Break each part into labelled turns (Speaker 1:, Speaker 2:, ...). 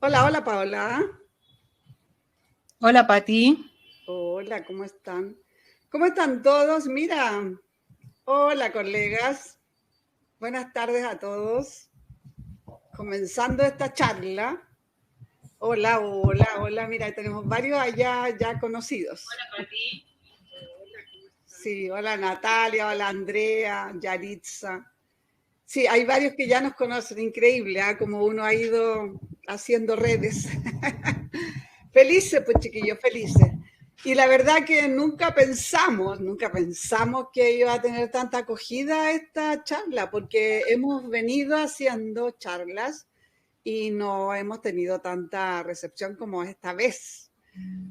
Speaker 1: Hola, hola Paola.
Speaker 2: Hola, Pati.
Speaker 1: Hola, ¿cómo están? ¿Cómo están todos? Mira, hola colegas. Buenas tardes a todos. Comenzando esta charla. Hola, hola, hola. Mira, tenemos varios allá ya conocidos. Sí, hola Natalia, hola Andrea, Yaritza. Sí, hay varios que ya nos conocen. Increíble, ¿ah? Como uno ha ido haciendo redes. Felices, pues chiquillos, felices. Y la verdad que nunca pensamos que iba a tener tanta acogida esta charla, porque hemos venido haciendo charlas y no hemos tenido tanta recepción como esta vez.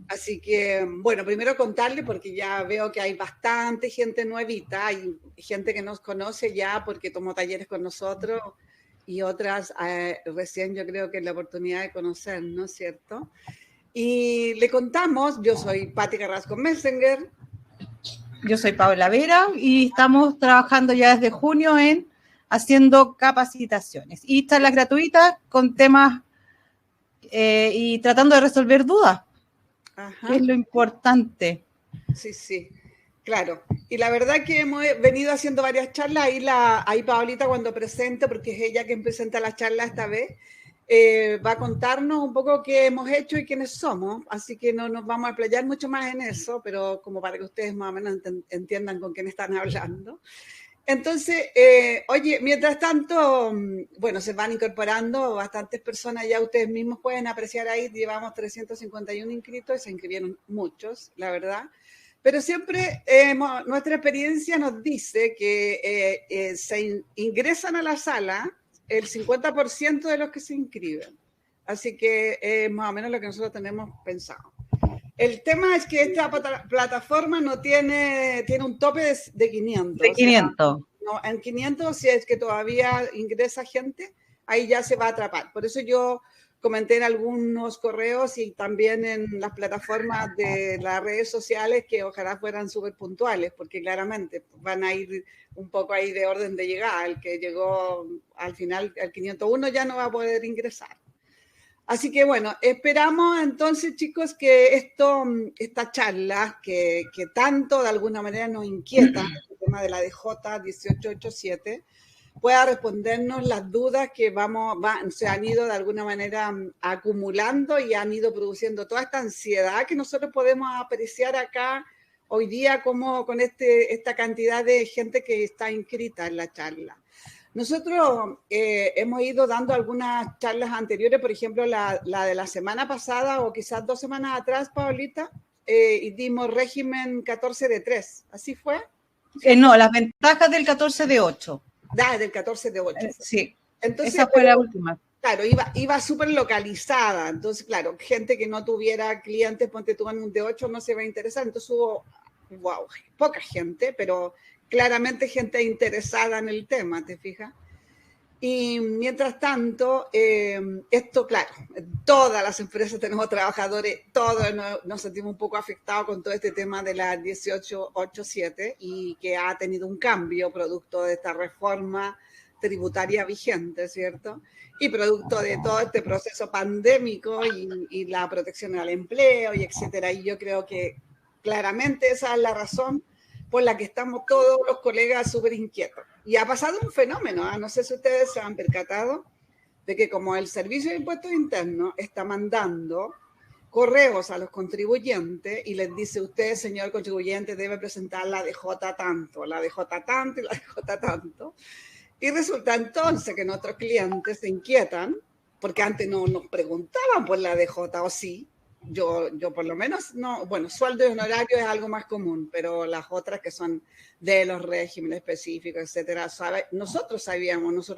Speaker 1: Así que, bueno, primero contarle, porque ya veo que hay bastante gente nuevita, hay gente que nos conoce ya porque tomó talleres con nosotros y otras recién yo creo que la oportunidad de conocer, ¿no es cierto? Y le contamos, yo soy Patti Carrasco Messenger.
Speaker 2: Yo soy Paola Vera y estamos trabajando ya desde junio en haciendo capacitaciones y charlas gratuitas con temas y tratando de resolver dudas, que es
Speaker 1: Ajá,
Speaker 2: lo importante.
Speaker 1: sí, sí, claro. Y la verdad que hemos venido haciendo varias charlas, ahí Paolita cuando presente, porque es ella quien presenta la charla esta vez, va a contarnos un poco qué hemos hecho y quiénes somos, así que no nos vamos a playar mucho más en eso, pero como para que ustedes más o menos entiendan con quién están hablando. Entonces, oye, mientras tanto, bueno, se van incorporando bastantes personas, ya ustedes mismos pueden apreciar ahí, llevamos 351 inscritos y se inscribieron muchos, la verdad. Pero siempre nuestra experiencia nos dice que ingresan a la sala el 50% de los que se inscriben. Así que es más o menos lo que nosotros tenemos pensado. El tema es que esta plataforma no tiene un tope de 500,
Speaker 2: De
Speaker 1: o sea,
Speaker 2: 500.
Speaker 1: no, en 500 si es que todavía ingresa gente, ahí ya se va a atrapar. Por eso yo comenté en algunos correos y también en las plataformas de las redes sociales que ojalá fueran súper puntuales, porque claramente van a ir un poco ahí de orden de llegada. El que llegó al final, al 501 ya no va a poder ingresar. Así que bueno, esperamos entonces, chicos, que esta charla que tanto de alguna manera nos inquieta, el tema de la DJ 1887, pueda respondernos las dudas que se han ido de alguna manera acumulando y han ido produciendo toda esta ansiedad que nosotros podemos apreciar acá hoy día como con esta cantidad de gente que está inscrita en la charla. Nosotros hemos ido dando algunas charlas anteriores, por ejemplo, la de la semana pasada o quizás 2 semanas atrás, Paulita, y dimos régimen 14 de 3. ¿Así fue? ¿Cierto?
Speaker 2: No, las ventajas del 14 de 8.
Speaker 1: Del 14 de 8 fue.
Speaker 2: Sí,
Speaker 1: Entonces,
Speaker 2: esa fue
Speaker 1: pero
Speaker 2: la última.
Speaker 1: claro, iba súper localizada. Entonces, claro, gente que no tuviera clientes, ponte tú en un D8, no se va a interesar. Entonces hubo, wow, poca gente, pero claramente gente interesada en el tema, ¿te fijas? Y mientras tanto, esto, claro, todas las empresas tenemos trabajadores, todos nos sentimos un poco afectados con todo este tema de la 1887 y que ha tenido un cambio producto de esta reforma tributaria vigente, ¿cierto? Y producto de todo este proceso pandémico y la protección al empleo y etcétera. Y yo creo que claramente esa es la razón por la que estamos todos los colegas súper inquietos. Y ha pasado un fenómeno, ¿eh? No sé si ustedes se han percatado de que como el Servicio de Impuestos Internos está mandando correos a los contribuyentes y les dice, usted, señor contribuyente, debe presentar la DJ tanto, la DJ tanto y la DJ tanto. Y resulta entonces que nuestros clientes se inquietan, porque antes no nos preguntaban por la DJ, o sí. Yo por lo menos no, bueno, sueldo y honorario es algo más común, pero las otras que son de los regímenes específicos, etcétera, nosotros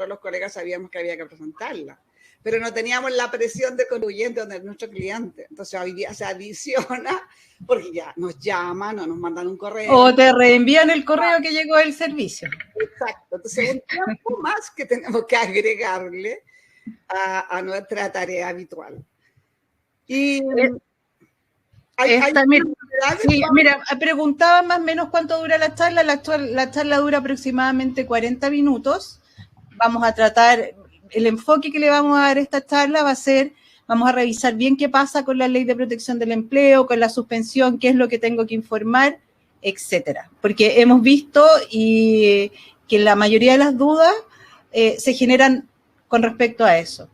Speaker 1: los colegas sabíamos que había que presentarla, pero no teníamos la presión del contribuyente o de nuestro cliente. Entonces hoy día se adiciona porque ya nos llaman o nos mandan un correo.
Speaker 2: O te reenvían el correo que llegó del servicio.
Speaker 1: Exacto. Entonces, un tiempo más que tenemos que agregarle a nuestra tarea habitual. Y hay
Speaker 2: Mira,
Speaker 1: novedades,
Speaker 2: sí, mira, preguntaba más o menos cuánto dura la charla. La charla dura aproximadamente 40 minutos. Vamos a tratar, el enfoque que le vamos a dar a esta charla va a ser vamos a revisar bien qué pasa con la ley de protección del empleo, con la suspensión, qué es lo que tengo que informar, etcétera. Porque hemos visto y que la mayoría de las dudas se generan con respecto a eso.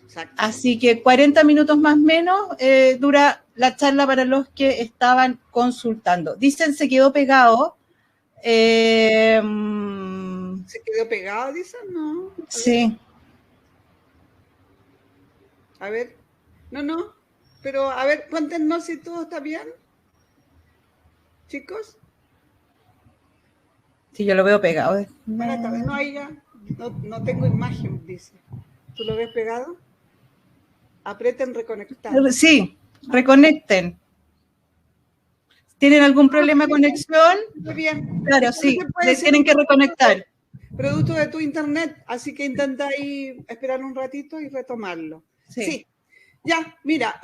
Speaker 1: Exacto.
Speaker 2: Así que 40 minutos más o menos dura la charla para los que estaban consultando. Dicen, se quedó pegado.
Speaker 1: ¿Se quedó pegado, dicen? No.
Speaker 2: Sí.
Speaker 1: A ver. No. Pero, a ver, cuéntenos si todo está bien. Chicos.
Speaker 2: Sí, yo lo veo pegado.
Speaker 1: No, ahí ya. No tengo imagen, dice. ¿Tú lo ves pegado? Aprieten reconectar.
Speaker 2: Sí, reconecten. ¿Tienen algún problema de conexión?
Speaker 1: Muy bien.
Speaker 2: Claro, sí, tienen que reconectar.
Speaker 1: Producto de tu internet, así que intenta ahí esperar un ratito y retomarlo. Sí. Ya, mira,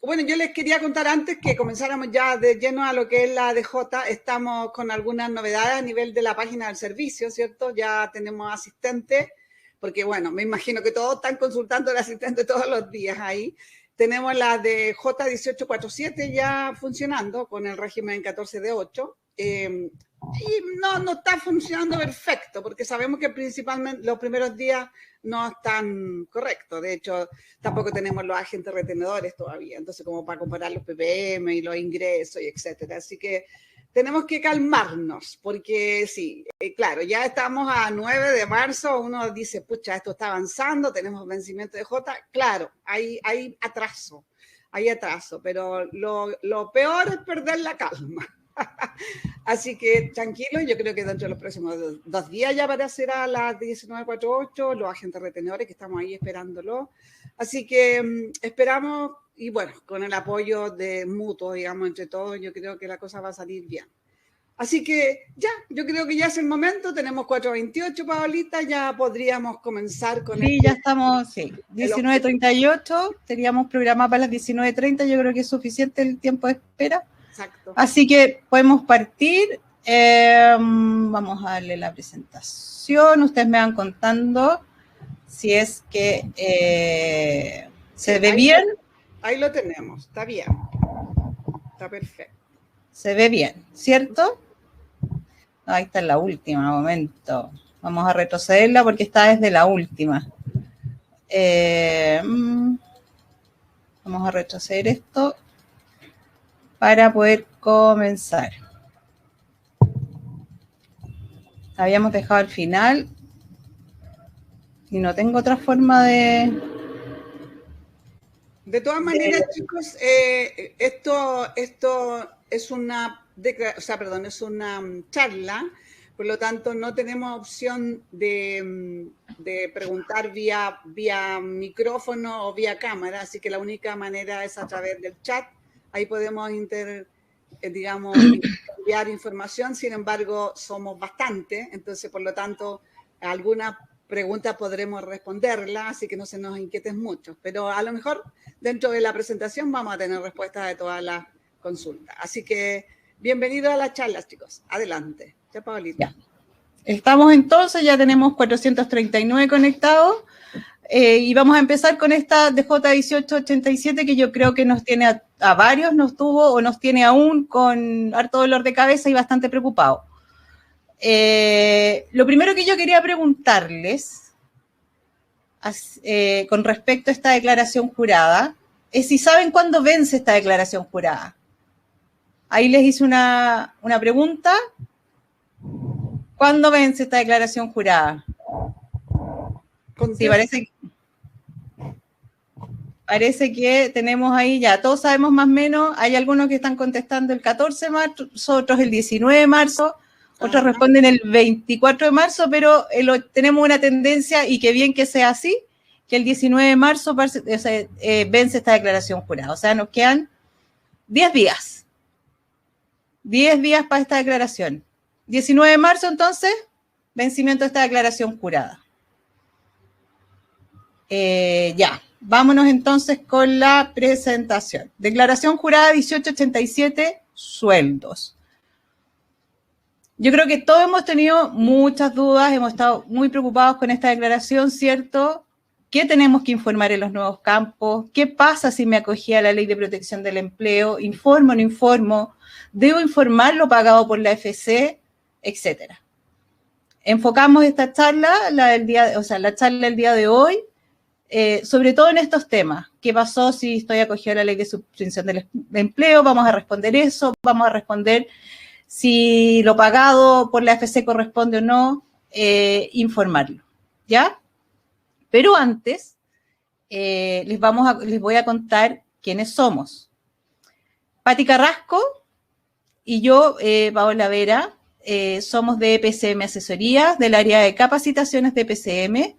Speaker 1: bueno, yo les quería contar antes que comenzáramos ya de lleno a lo que es la DJ. Estamos con algunas novedades a nivel de la página del servicio, ¿cierto? Ya tenemos asistente, porque bueno, me imagino que todos están consultando al asistente todos los días ahí. Tenemos la de J1847 ya funcionando con el régimen 14 de 8. Y no está funcionando perfecto, porque sabemos que principalmente los primeros días no están correctos. De hecho, tampoco tenemos los agentes retenedores todavía, entonces como para comparar los ppm y los ingresos y etcétera. Así que tenemos que calmarnos, porque sí, claro, ya estamos a 9 de marzo, uno dice, pucha, esto está avanzando, tenemos vencimiento de J. Claro, hay atraso, pero lo peor es perder la calma. Así que tranquilo, yo creo que dentro de los próximos 2 días ya aparecerá a las 19:48 los agentes retenedores que estamos ahí esperándolo. Así que esperamos, y bueno, con el apoyo de mutuo, digamos, entre todos, yo creo que la cosa va a salir bien. Así que ya, yo creo que ya es el momento, tenemos 4:28, Paolita, ya podríamos comenzar con
Speaker 2: Sí, ya estamos, sí, 19:38, teníamos programado para las 19:30, yo creo que es suficiente el tiempo de espera.
Speaker 1: Exacto.
Speaker 2: Así que podemos partir. Vamos a darle la presentación. Ustedes me van contando si es que se ve bien.
Speaker 1: Ahí lo tenemos, está bien. Está perfecto.
Speaker 2: Se ve bien, ¿cierto? Ahí está la última, momento. Vamos a retrocederla porque está desde la última. Vamos a retroceder esto para poder comenzar. Habíamos dejado al final y no tengo otra forma de...
Speaker 1: De todas maneras, chicos, esto es una charla, por lo tanto no tenemos opción de preguntar vía micrófono o vía cámara, así que la única manera es a través del chat. Ahí podemos enviar información, sin embargo, somos bastante, entonces, por lo tanto, algunas preguntas podremos responderlas, así que no se nos inquieten mucho, pero a lo mejor dentro de la presentación vamos a tener respuestas de todas las consultas. Así que, bienvenidos a la charla, chicos. Adelante. Ya, Paolita.
Speaker 2: Ya. Estamos entonces, ya tenemos 439 conectados. Y vamos a empezar con esta DJ1887 que yo creo que nos tiene a varios, nos tuvo o nos tiene aún con harto dolor de cabeza y bastante preocupado. Lo primero que yo quería preguntarles con respecto a esta declaración jurada es si saben cuándo vence esta declaración jurada. Ahí les hice una pregunta. ¿Cuándo vence esta declaración jurada? Sí, parece que tenemos ahí ya, todos sabemos más o menos, hay algunos que están contestando el 14 de marzo, otros el 19 de marzo, otros responden el 24 de marzo, pero tenemos una tendencia, y que bien que sea así, que el 19 de marzo vence esta declaración jurada. O sea, nos quedan 10 días. 10 días para esta declaración. 19 de marzo, entonces, vencimiento de esta declaración jurada. Ya, vámonos entonces con la presentación. Declaración jurada 1887, sueldos. Yo creo que todos hemos tenido muchas dudas, hemos estado muy preocupados con esta declaración, ¿cierto? qué tenemos que informar en los nuevos campos, qué pasa si me acogí a la Ley de Protección del Empleo, informo o no informo, debo informar lo pagado por la AFC, etcétera. Enfocamos esta charla, la charla del día de hoy, sobre todo en estos temas. ¿Qué pasó si estoy acogida a la Ley de Subvención del Empleo? Vamos a responder eso, vamos a responder si lo pagado por la AFC corresponde o no, informarlo, ¿ya? Pero antes, les voy a contar quiénes somos. Pati Carrasco y yo, Paola Vera, somos de PCM Asesorías, del área de capacitaciones de PCM,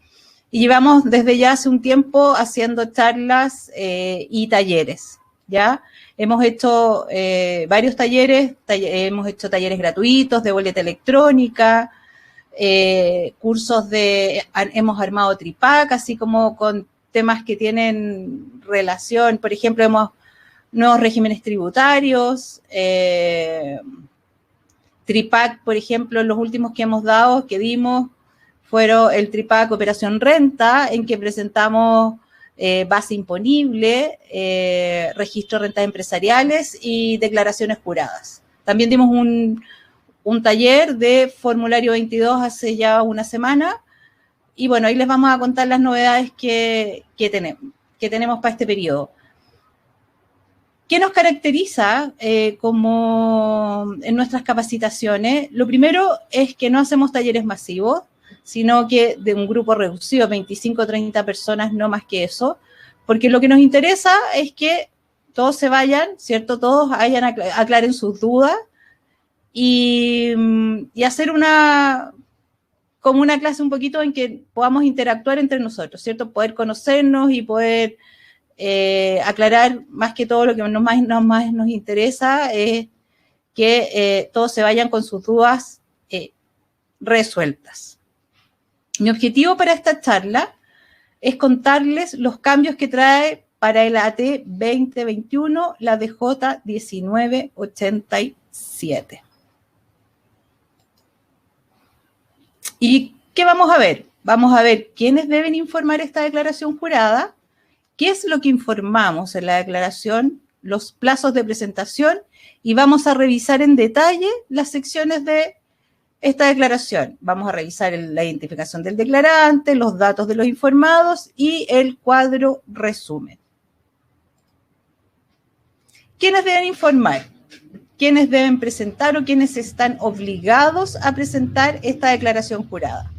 Speaker 2: y llevamos desde ya hace un tiempo haciendo charlas y talleres, ¿ya? Hemos hecho varios talleres, hemos hecho talleres gratuitos de boleta electrónica, cursos hemos armado tripac, así como con temas que tienen relación, por ejemplo, nuevos regímenes tributarios, tripac, por ejemplo, los últimos que dimos, fueron el tripac Operación Renta, en que presentamos base imponible, registro de rentas empresariales y declaraciones juradas. También dimos un taller de formulario 22 hace ya una semana, y bueno, ahí les vamos a contar las novedades que tenemos para este periodo. ¿Qué nos caracteriza como en nuestras capacitaciones? Lo primero es que no hacemos talleres masivos, sino que de un grupo reducido, 25 o 30 personas, no más que eso, porque lo que nos interesa es que todos se vayan, ¿cierto? Todos aclaren sus dudas y hacer como una clase un poquito en que podamos interactuar entre nosotros, ¿cierto? Poder conocernos y poder aclarar más que todo lo que más nos interesa es que todos se vayan con sus dudas resueltas. Mi objetivo para esta charla es contarles los cambios que trae para el AT 2021 la DJ 1987. ¿Y qué vamos a ver? Vamos a ver quiénes deben informar esta declaración jurada, qué es lo que informamos en la declaración, los plazos de presentación, y vamos a revisar en detalle las secciones de esta declaración. Vamos a revisar la identificación del declarante, los datos de los informados y el cuadro resumen. ¿Quiénes deben informar? ¿Quiénes deben presentar o quiénes están obligados a presentar esta declaración jurada?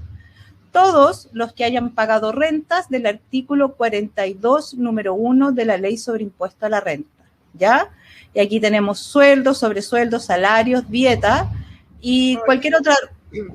Speaker 2: Todos los que hayan pagado rentas del artículo 42, número 1 de la Ley sobre Impuesto a la Renta, ¿ya? Y aquí tenemos sueldos, sobresueldos, salarios, dieta y cualquier otra...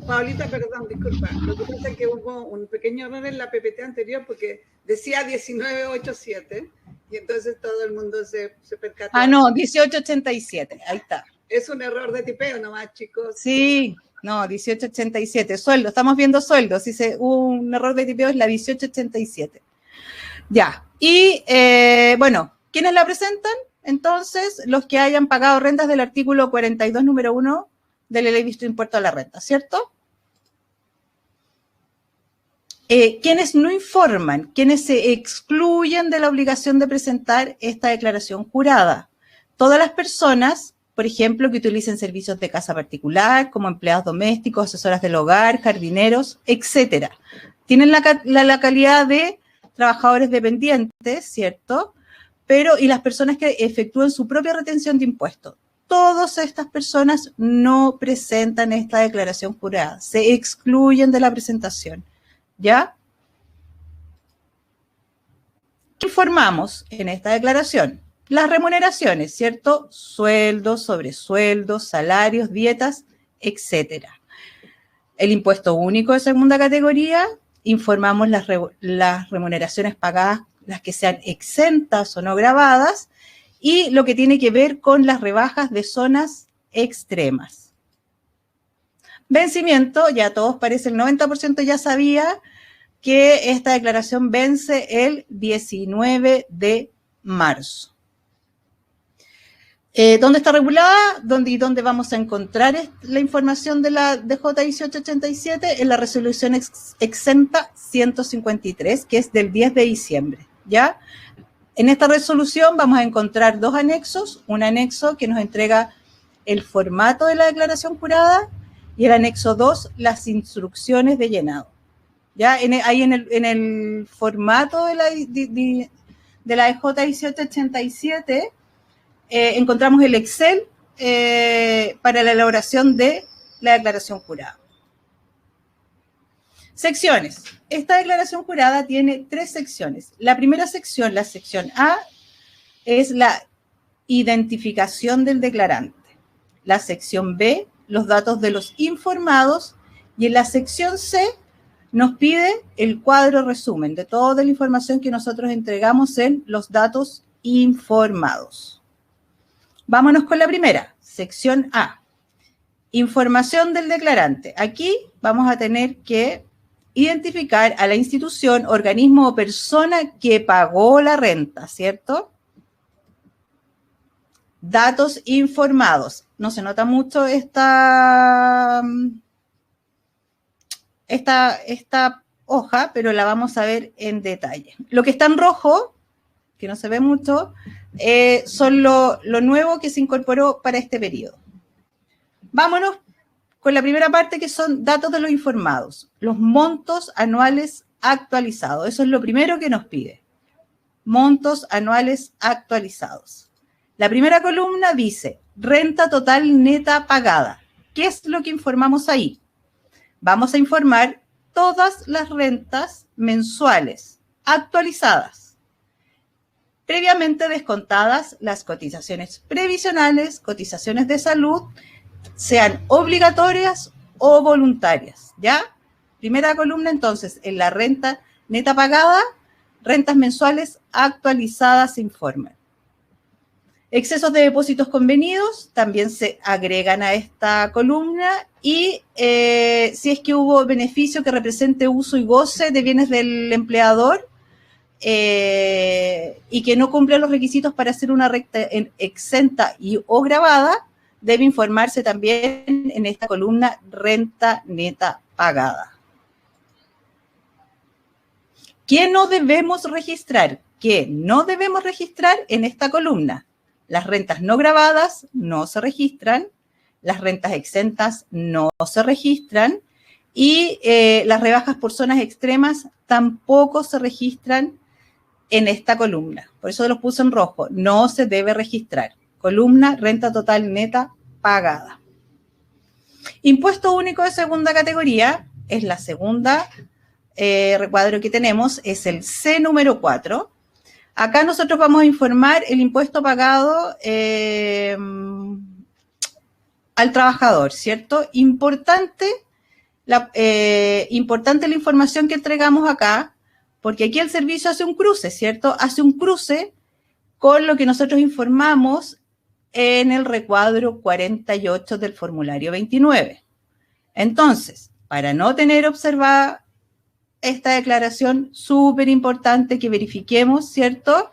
Speaker 1: Paulita, perdón, disculpa. Lo que pasa es que hubo un pequeño error en la PPT anterior porque decía 1987 y entonces todo el mundo se percató.
Speaker 2: Ah, no, 1887, ahí está.
Speaker 1: Es un error de tipeo nomás, chicos.
Speaker 2: Sí, no, 1887, sueldo, estamos viendo sueldos. Si hubo un error de tipeo es la 1887. Ya, y bueno, ¿quiénes la presentan? Entonces, los que hayan pagado rentas del artículo 42, número 1 de la Ley de Impuesto a la Renta, ¿cierto? Quienes no informan, quienes se excluyen de la obligación de presentar esta declaración jurada. Todas las personas, por ejemplo, que utilicen servicios de casa particular, como empleados domésticos, asesoras del hogar, jardineros, etcétera. Tienen la calidad de trabajadores dependientes, ¿cierto? Y las personas que efectúen su propia retención de impuestos. Todas estas personas no presentan esta declaración jurada, se excluyen de la presentación, ¿ya? ¿Qué informamos en esta declaración? Las remuneraciones, ¿cierto? Sueldos, sobresueldos, salarios, dietas, etcétera. El impuesto único de segunda categoría, informamos las remuneraciones pagadas, las que sean exentas o no gravadas, y lo que tiene que ver con las rebajas de zonas extremas. Vencimiento, ya todos parece el 90% ya sabía que esta declaración vence el 19 de marzo. ¿Dónde está regulada? ¿Dónde vamos a encontrar la información de la DJ 1887? En la resolución exenta 153, que es del 10 de diciembre, ¿ya? En esta resolución vamos a encontrar dos anexos, un anexo que nos entrega el formato de la declaración jurada y el anexo 2, las instrucciones de llenado. ¿Ya? Ahí en el formato de la DJ 1887 encontramos el Excel para la elaboración de la declaración jurada. Secciones. Esta declaración jurada tiene 3 secciones. La primera sección, la sección A, es la identificación del declarante. La sección B, los datos de los informados. Y en la sección C, nos pide el cuadro resumen de toda la información que nosotros entregamos en los datos informados. Vámonos con la primera, sección A. Información del declarante. Aquí vamos a tener que identificar a la institución, organismo o persona que pagó la renta, ¿cierto? Datos informados. No se nota mucho esta hoja, pero la vamos a ver en detalle. Lo que está en rojo, que no se ve mucho, son lo nuevo que se incorporó para este periodo. Vámonos con la primera parte, que son datos de los informados, los montos anuales actualizados. Eso es lo primero que nos pide. Montos anuales actualizados. La primera columna dice, renta total neta pagada. ¿Qué es lo que informamos ahí? Vamos a informar todas las rentas mensuales actualizadas, previamente descontadas las cotizaciones previsionales, cotizaciones de salud, sean obligatorias o voluntarias, ¿ya? Primera columna, entonces, en la renta neta pagada, rentas mensuales actualizadas se informan. Excesos de depósitos convenidos también se agregan a esta columna y si es que hubo beneficio que represente uso y goce de bienes del empleador y que no cumple los requisitos para hacer una renta exenta o gravada, debe informarse también en esta columna renta neta pagada. ¿Qué no debemos registrar? ¿Qué no debemos registrar en esta columna? Las rentas no gravadas no se registran, las rentas exentas no se registran y las rebajas por zonas extremas tampoco se registran en esta columna. Por eso los puse en rojo, no se debe registrar. Columna renta total neta pagada. Impuesto único de segunda categoría es la segunda recuadro que tenemos, es el C número 4. Acá nosotros vamos a informar el impuesto pagado al trabajador, ¿cierto? Importante la información que entregamos acá, porque aquí el servicio hace un cruce, ¿cierto? Hace un cruce con lo que nosotros informamos en el recuadro 48 del formulario 29. Entonces, para no tener observada esta declaración, súper importante que verifiquemos, ¿cierto?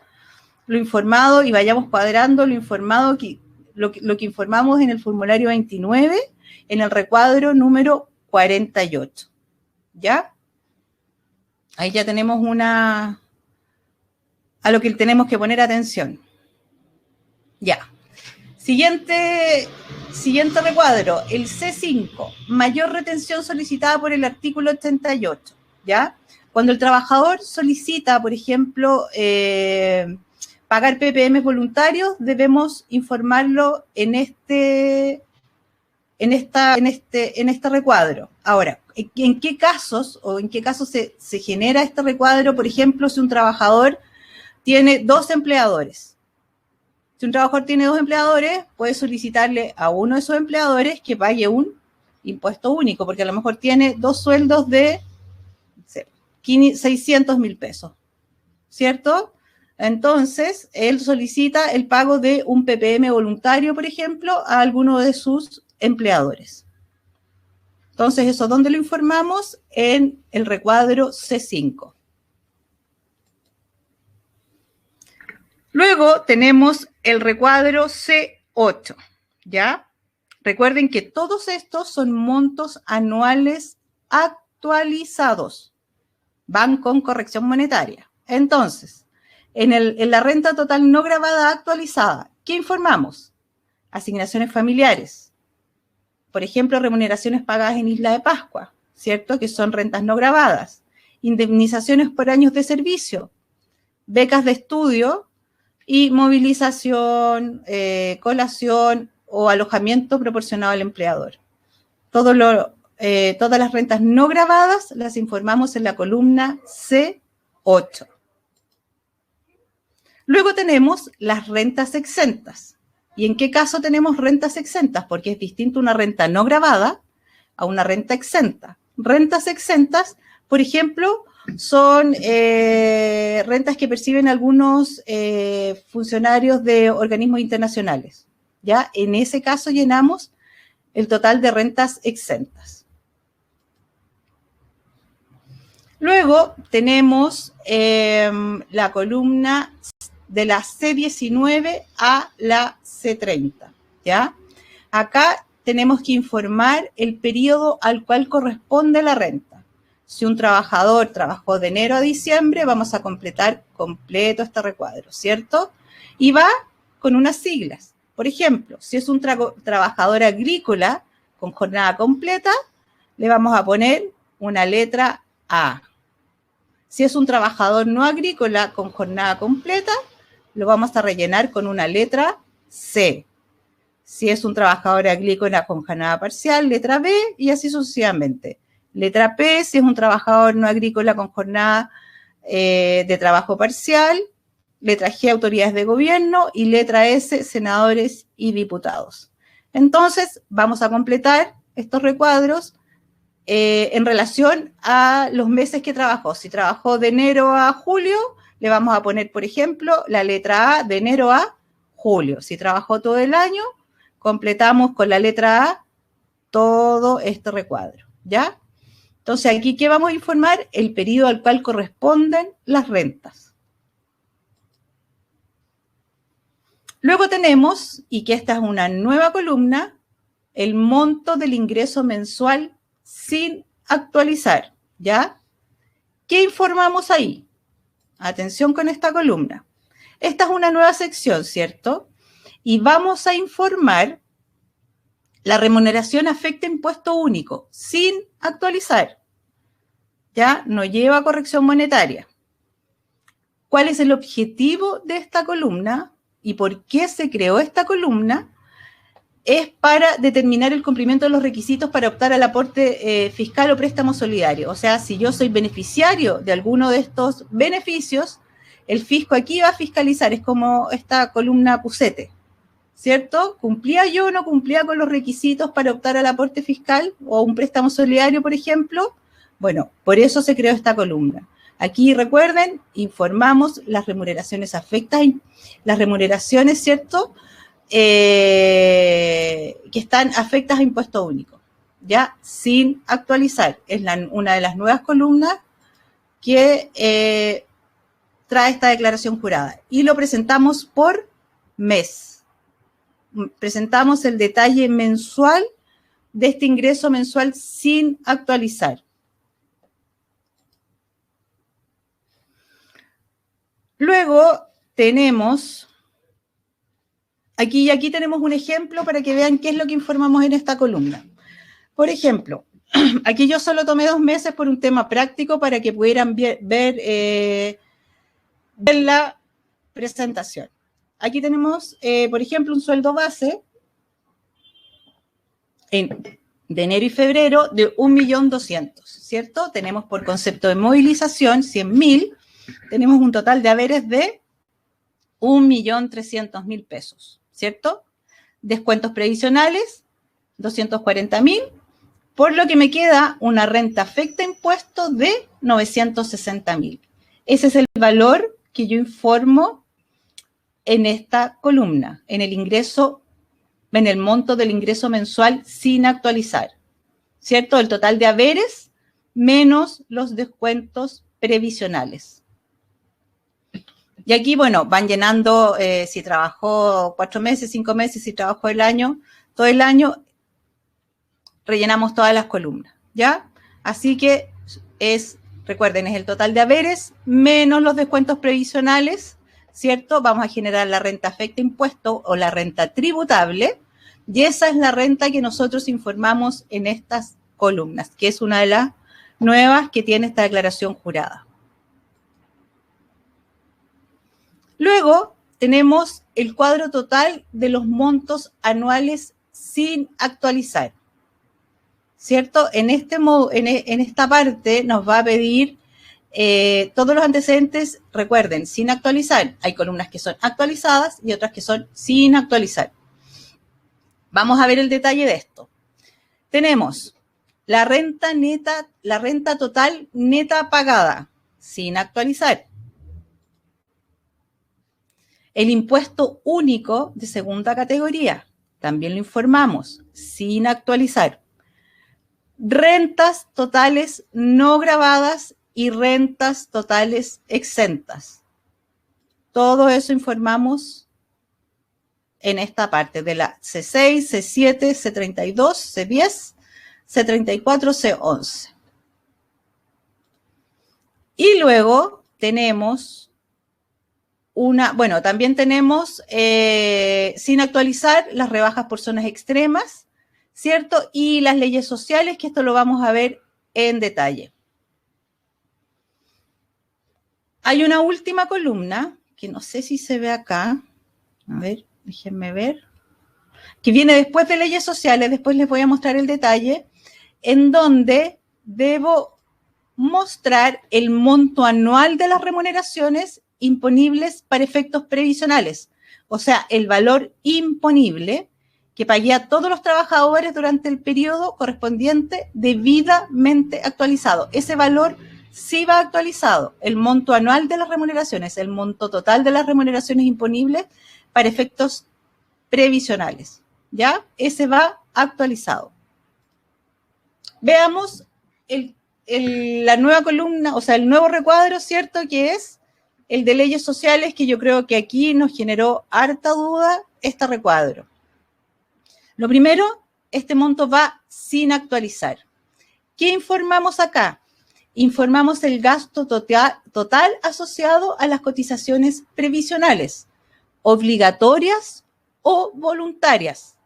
Speaker 2: Lo informado y vayamos cuadrando lo informado, lo que informamos en el formulario 29, en el recuadro número 48. ¿Ya? Ahí ya tenemos a lo que tenemos que poner atención. Ya. Siguiente recuadro, el C5, mayor retención solicitada por el artículo 88. ¿Ya? Cuando el trabajador solicita, por ejemplo, pagar PPM voluntarios, debemos informarlo en este recuadro. Ahora, ¿en qué casos se genera este recuadro? Por ejemplo, si un trabajador tiene 2 empleadores. Si un trabajador tiene 2 empleadores, puede solicitarle a uno de esos empleadores que pague un impuesto único, porque a lo mejor tiene 2 sueldos de 600.000 pesos, ¿cierto? Entonces, él solicita el pago de un PPM voluntario, por ejemplo, a alguno de sus empleadores. Entonces, ¿eso dónde lo informamos? En el recuadro C5. Luego tenemos el recuadro C8. C8, ¿ya? Recuerden que todos estos son montos anuales actualizados. Van con corrección monetaria. Entonces, en la renta total no gravada actualizada, ¿qué informamos? Asignaciones familiares. Por ejemplo, remuneraciones pagadas en Isla de Pascua, ¿cierto? Que son rentas no gravadas. Indemnizaciones por años de servicio. Becas de estudio y movilización, colación o alojamiento proporcionado al empleador. Todas las rentas no gravadas las informamos en la columna C8. Luego tenemos las rentas exentas. ¿Y en qué caso tenemos rentas exentas? Porque es distinto una renta no gravada a una renta exenta. Rentas exentas, por ejemplo, son rentas que perciben algunos funcionarios de organismos internacionales. ¿Ya? En ese caso llenamos el total de rentas exentas. Luego tenemos la columna de la C19 a la C30, ¿ya? Acá tenemos que informar el periodo al cual corresponde la renta. Si un trabajador trabajó de enero a diciembre, vamos a completar completo este recuadro, ¿cierto? Y va con unas siglas. Por ejemplo, si es un trabajador agrícola con jornada completa, le vamos a poner una letra A. Si es un trabajador no agrícola con jornada completa, lo vamos a rellenar con una letra C. Si es un trabajador agrícola con jornada parcial, letra B, y así sucesivamente. Letra P, si es un trabajador no agrícola con jornada de trabajo parcial. Letra G, autoridades de gobierno. Y letra S, senadores y diputados. Entonces, vamos a completar estos recuadros en relación a los meses que trabajó. Si trabajó de enero a julio, le vamos a poner, por ejemplo, la letra A de enero a julio. Si trabajó todo el año, completamos con la letra A todo este recuadro, ¿ya? Entonces, aquí, ¿qué vamos a informar? El periodo al cual corresponden las rentas. Luego tenemos, y que esta es una nueva columna, el monto del ingreso mensual sin actualizar, ¿ya? ¿Qué informamos ahí? Atención con esta columna. Esta es una nueva sección, ¿cierto? Y vamos a informar la remuneración afecta impuesto único, sin actualizar. ¿Ya? No lleva corrección monetaria. ¿Cuál es el objetivo de esta columna y por qué se creó esta columna? Es para determinar el cumplimiento de los requisitos para optar al aporte fiscal o préstamo solidario. O sea, si yo soy beneficiario de alguno de estos beneficios, el fisco aquí va a fiscalizar. Es como esta columna Pusete, ¿cierto? ¿Cumplía yo o no cumplía con los requisitos para optar al aporte fiscal o un préstamo solidario, por ejemplo? Bueno, por eso se creó esta columna. Aquí, recuerden, informamos las remuneraciones afectas, las remuneraciones, ¿cierto?, que están afectas a impuesto único, ya sin actualizar. Es una de las nuevas columnas que trae esta declaración jurada. Y lo presentamos por mes. Presentamos el detalle mensual de este ingreso mensual sin actualizar. Luego tenemos... Aquí tenemos un ejemplo para que vean qué es lo que informamos en esta columna. Por ejemplo, aquí yo solo tomé 2 meses por un tema práctico para que pudieran ver la presentación. Aquí tenemos, por ejemplo, un sueldo base de enero y febrero de 1.200.000, ¿cierto? Tenemos por concepto de movilización 100.000, tenemos un total de haberes de 1.300.000 pesos, ¿cierto? Descuentos previsionales, 240.000, por lo que me queda una renta afecta a impuestos de 960.000. Ese es el valor que yo informo en esta columna, en el ingreso, en el monto del ingreso mensual sin actualizar, ¿cierto? El total de haberes menos los descuentos previsionales. Y aquí, bueno, van llenando si trabajó 4 meses, 5 meses, si trabajó el año, todo el año, rellenamos todas las columnas, ¿ya? Así que recuerden, es el total de haberes menos los descuentos previsionales, ¿cierto? Vamos a generar la renta afecta impuesto o la renta tributable, y esa es la renta que nosotros informamos en estas columnas, que es una de las nuevas que tiene esta declaración jurada. Luego tenemos el cuadro total de los montos anuales sin actualizar, ¿cierto? En esta parte nos va a pedir todos los antecedentes, recuerden, sin actualizar. Hay columnas que son actualizadas y otras que son sin actualizar. Vamos a ver el detalle de esto. Tenemos la renta neta, la renta total neta pagada, sin actualizar. El impuesto único de segunda categoría, también lo informamos, sin actualizar. Rentas totales no grabadas y rentas totales exentas. Todo eso informamos en esta parte de la C6, C7, C32, C10, C34, C11. Y luego tenemos también tenemos sin actualizar las rebajas por zonas extremas, ¿cierto? Y las leyes sociales, que esto lo vamos a ver en detalle. Hay una última columna, que no sé si se ve acá. A ver, déjenme ver. Que viene después de leyes sociales, después les voy a mostrar el detalle, en donde debo mostrar el monto anual de las remuneraciones imponibles para efectos previsionales, o sea, el valor imponible que pagué a todos los trabajadores durante el periodo correspondiente debidamente actualizado. Ese valor sí va actualizado, el monto anual de las remuneraciones, el monto total de las remuneraciones imponibles para efectos previsionales, ¿ya? Ese va actualizado. Veamos la nueva columna, o sea, el nuevo recuadro, ¿cierto? Que es el de leyes sociales, que yo creo que aquí nos generó harta duda este recuadro. Lo primero, este monto va sin actualizar. ¿Qué informamos acá? Informamos el gasto total asociado a las cotizaciones previsionales, obligatorias o voluntarias,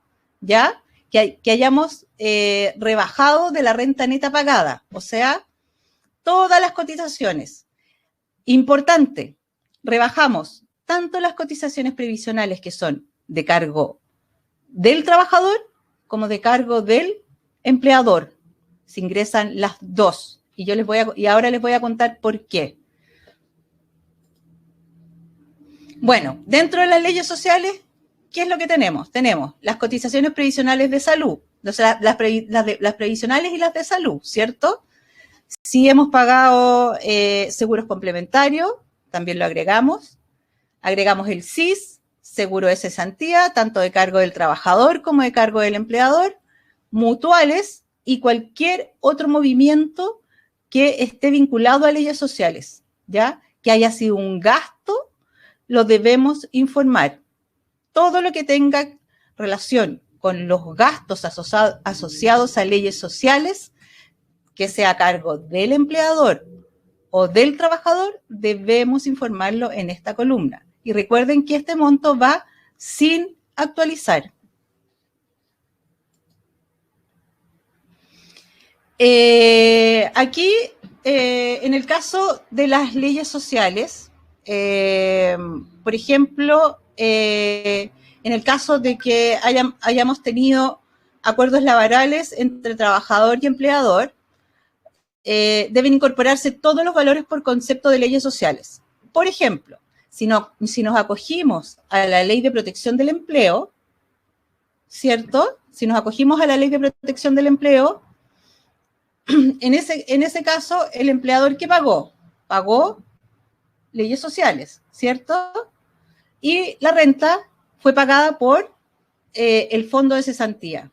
Speaker 2: ¿ya? Que hayamos rebajado de la renta neta pagada, o sea, todas las cotizaciones. Importante, rebajamos tanto las cotizaciones previsionales que son de cargo del trabajador como de cargo del empleador. Se ingresan las dos. Y ahora les voy a contar por qué. Bueno, dentro de las leyes sociales, ¿qué es lo que tenemos? Tenemos las cotizaciones previsionales de salud, o sea, las previsionales y las de salud, ¿cierto? Si hemos pagado seguros complementarios, también lo agregamos. Agregamos el SIS, seguro de cesantía, tanto de cargo del trabajador como de cargo del empleador, mutuales y cualquier otro movimiento que esté vinculado a leyes sociales, ¿ya? Que haya sido un gasto, lo debemos informar. Todo lo que tenga relación con los gastos asociados a leyes sociales, que sea a cargo del empleador o del trabajador, debemos informarlo en esta columna. Y recuerden que este monto va sin actualizar. Aquí, en el caso de las leyes sociales, por ejemplo, en el caso de que hayamos tenido acuerdos laborales entre trabajador y empleador, deben incorporarse todos los valores por concepto de leyes sociales. Por ejemplo, si nos acogimos a la Ley de Protección del Empleo, ¿cierto? Si nos acogimos a la Ley de Protección del Empleo, en ese caso, el empleador, ¿qué pagó? Pagó leyes sociales, ¿cierto? Y la renta fue pagada por el fondo de cesantía.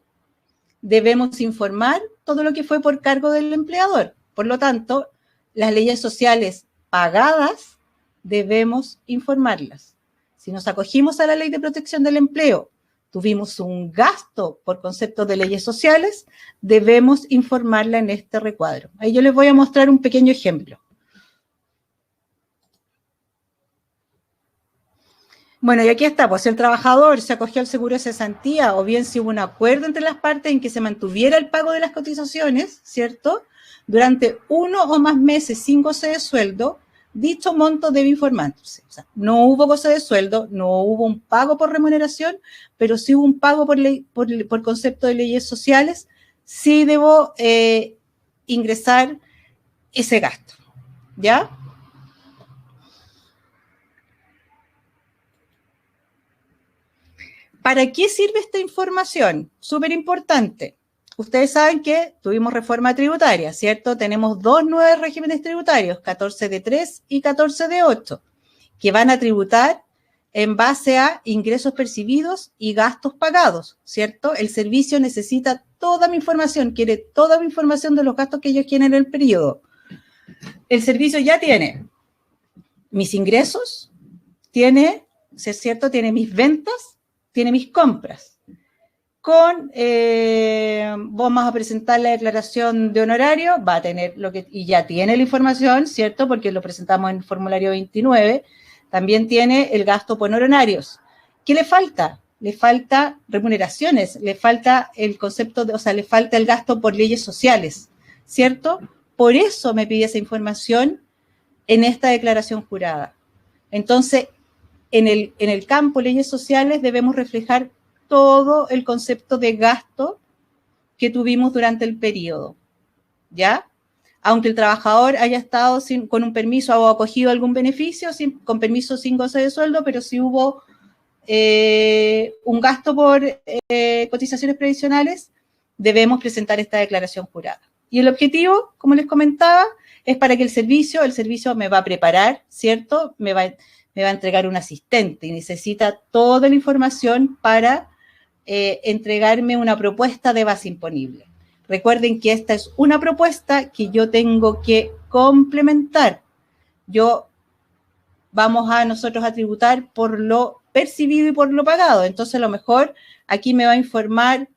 Speaker 2: Debemos informar todo lo que fue por cargo del empleador. Por lo tanto, las leyes sociales pagadas debemos informarlas. Si nos acogimos a la Ley de Protección del Empleo, tuvimos un gasto por concepto de leyes sociales, debemos informarla en este recuadro. Ahí yo les voy a mostrar un pequeño ejemplo. Bueno, y aquí está, pues si el trabajador se acogió al seguro de cesantía o bien si hubo un acuerdo entre las partes en que se mantuviera el pago de las cotizaciones, ¿cierto? Durante 1 o más meses sin goce de sueldo, dicho monto debe informarse. O sea, no hubo goce de sueldo, no hubo un pago por remuneración, pero sí hubo un pago por concepto de leyes sociales, sí debo ingresar ese gasto, ¿ya? ¿Para qué sirve esta información? Súper importante. Ustedes saben que tuvimos reforma tributaria, ¿cierto? Tenemos 2 nuevos regímenes tributarios, 14 de 3 y 14 de 8, que van a tributar en base a ingresos percibidos y gastos pagados, ¿cierto? El servicio necesita toda mi información, quiere toda mi información de los gastos que ellos quieren en el periodo. El servicio ya tiene mis ingresos, tiene, ¿cierto? Tiene mis ventas, tiene mis compras. Vamos a presentar la declaración de honorario, va a tener y ya tiene la información, ¿cierto? Porque lo presentamos en el formulario 29. También tiene el gasto por honorarios. ¿Qué le falta? Le falta remuneraciones, le falta el concepto le falta el gasto por leyes sociales, ¿cierto? Por eso me pide esa información en esta declaración jurada. Entonces, en el campo leyes sociales debemos reflejar todo el concepto de gasto que tuvimos durante el periodo, ¿ya? Aunque el trabajador haya estado con un permiso o acogido algún beneficio, con permiso sin goce de sueldo, pero si hubo un gasto por cotizaciones previsionales, debemos presentar esta declaración jurada. Y el objetivo, como les comentaba, es para que el servicio me va a preparar, ¿cierto? Me va a entregar un asistente y necesita toda la información para entregarme una propuesta de base imponible. Recuerden que esta es una propuesta que yo tengo que complementar. Vamos a nosotros a tributar por lo percibido y por lo pagado. Entonces, a lo mejor aquí me va a informar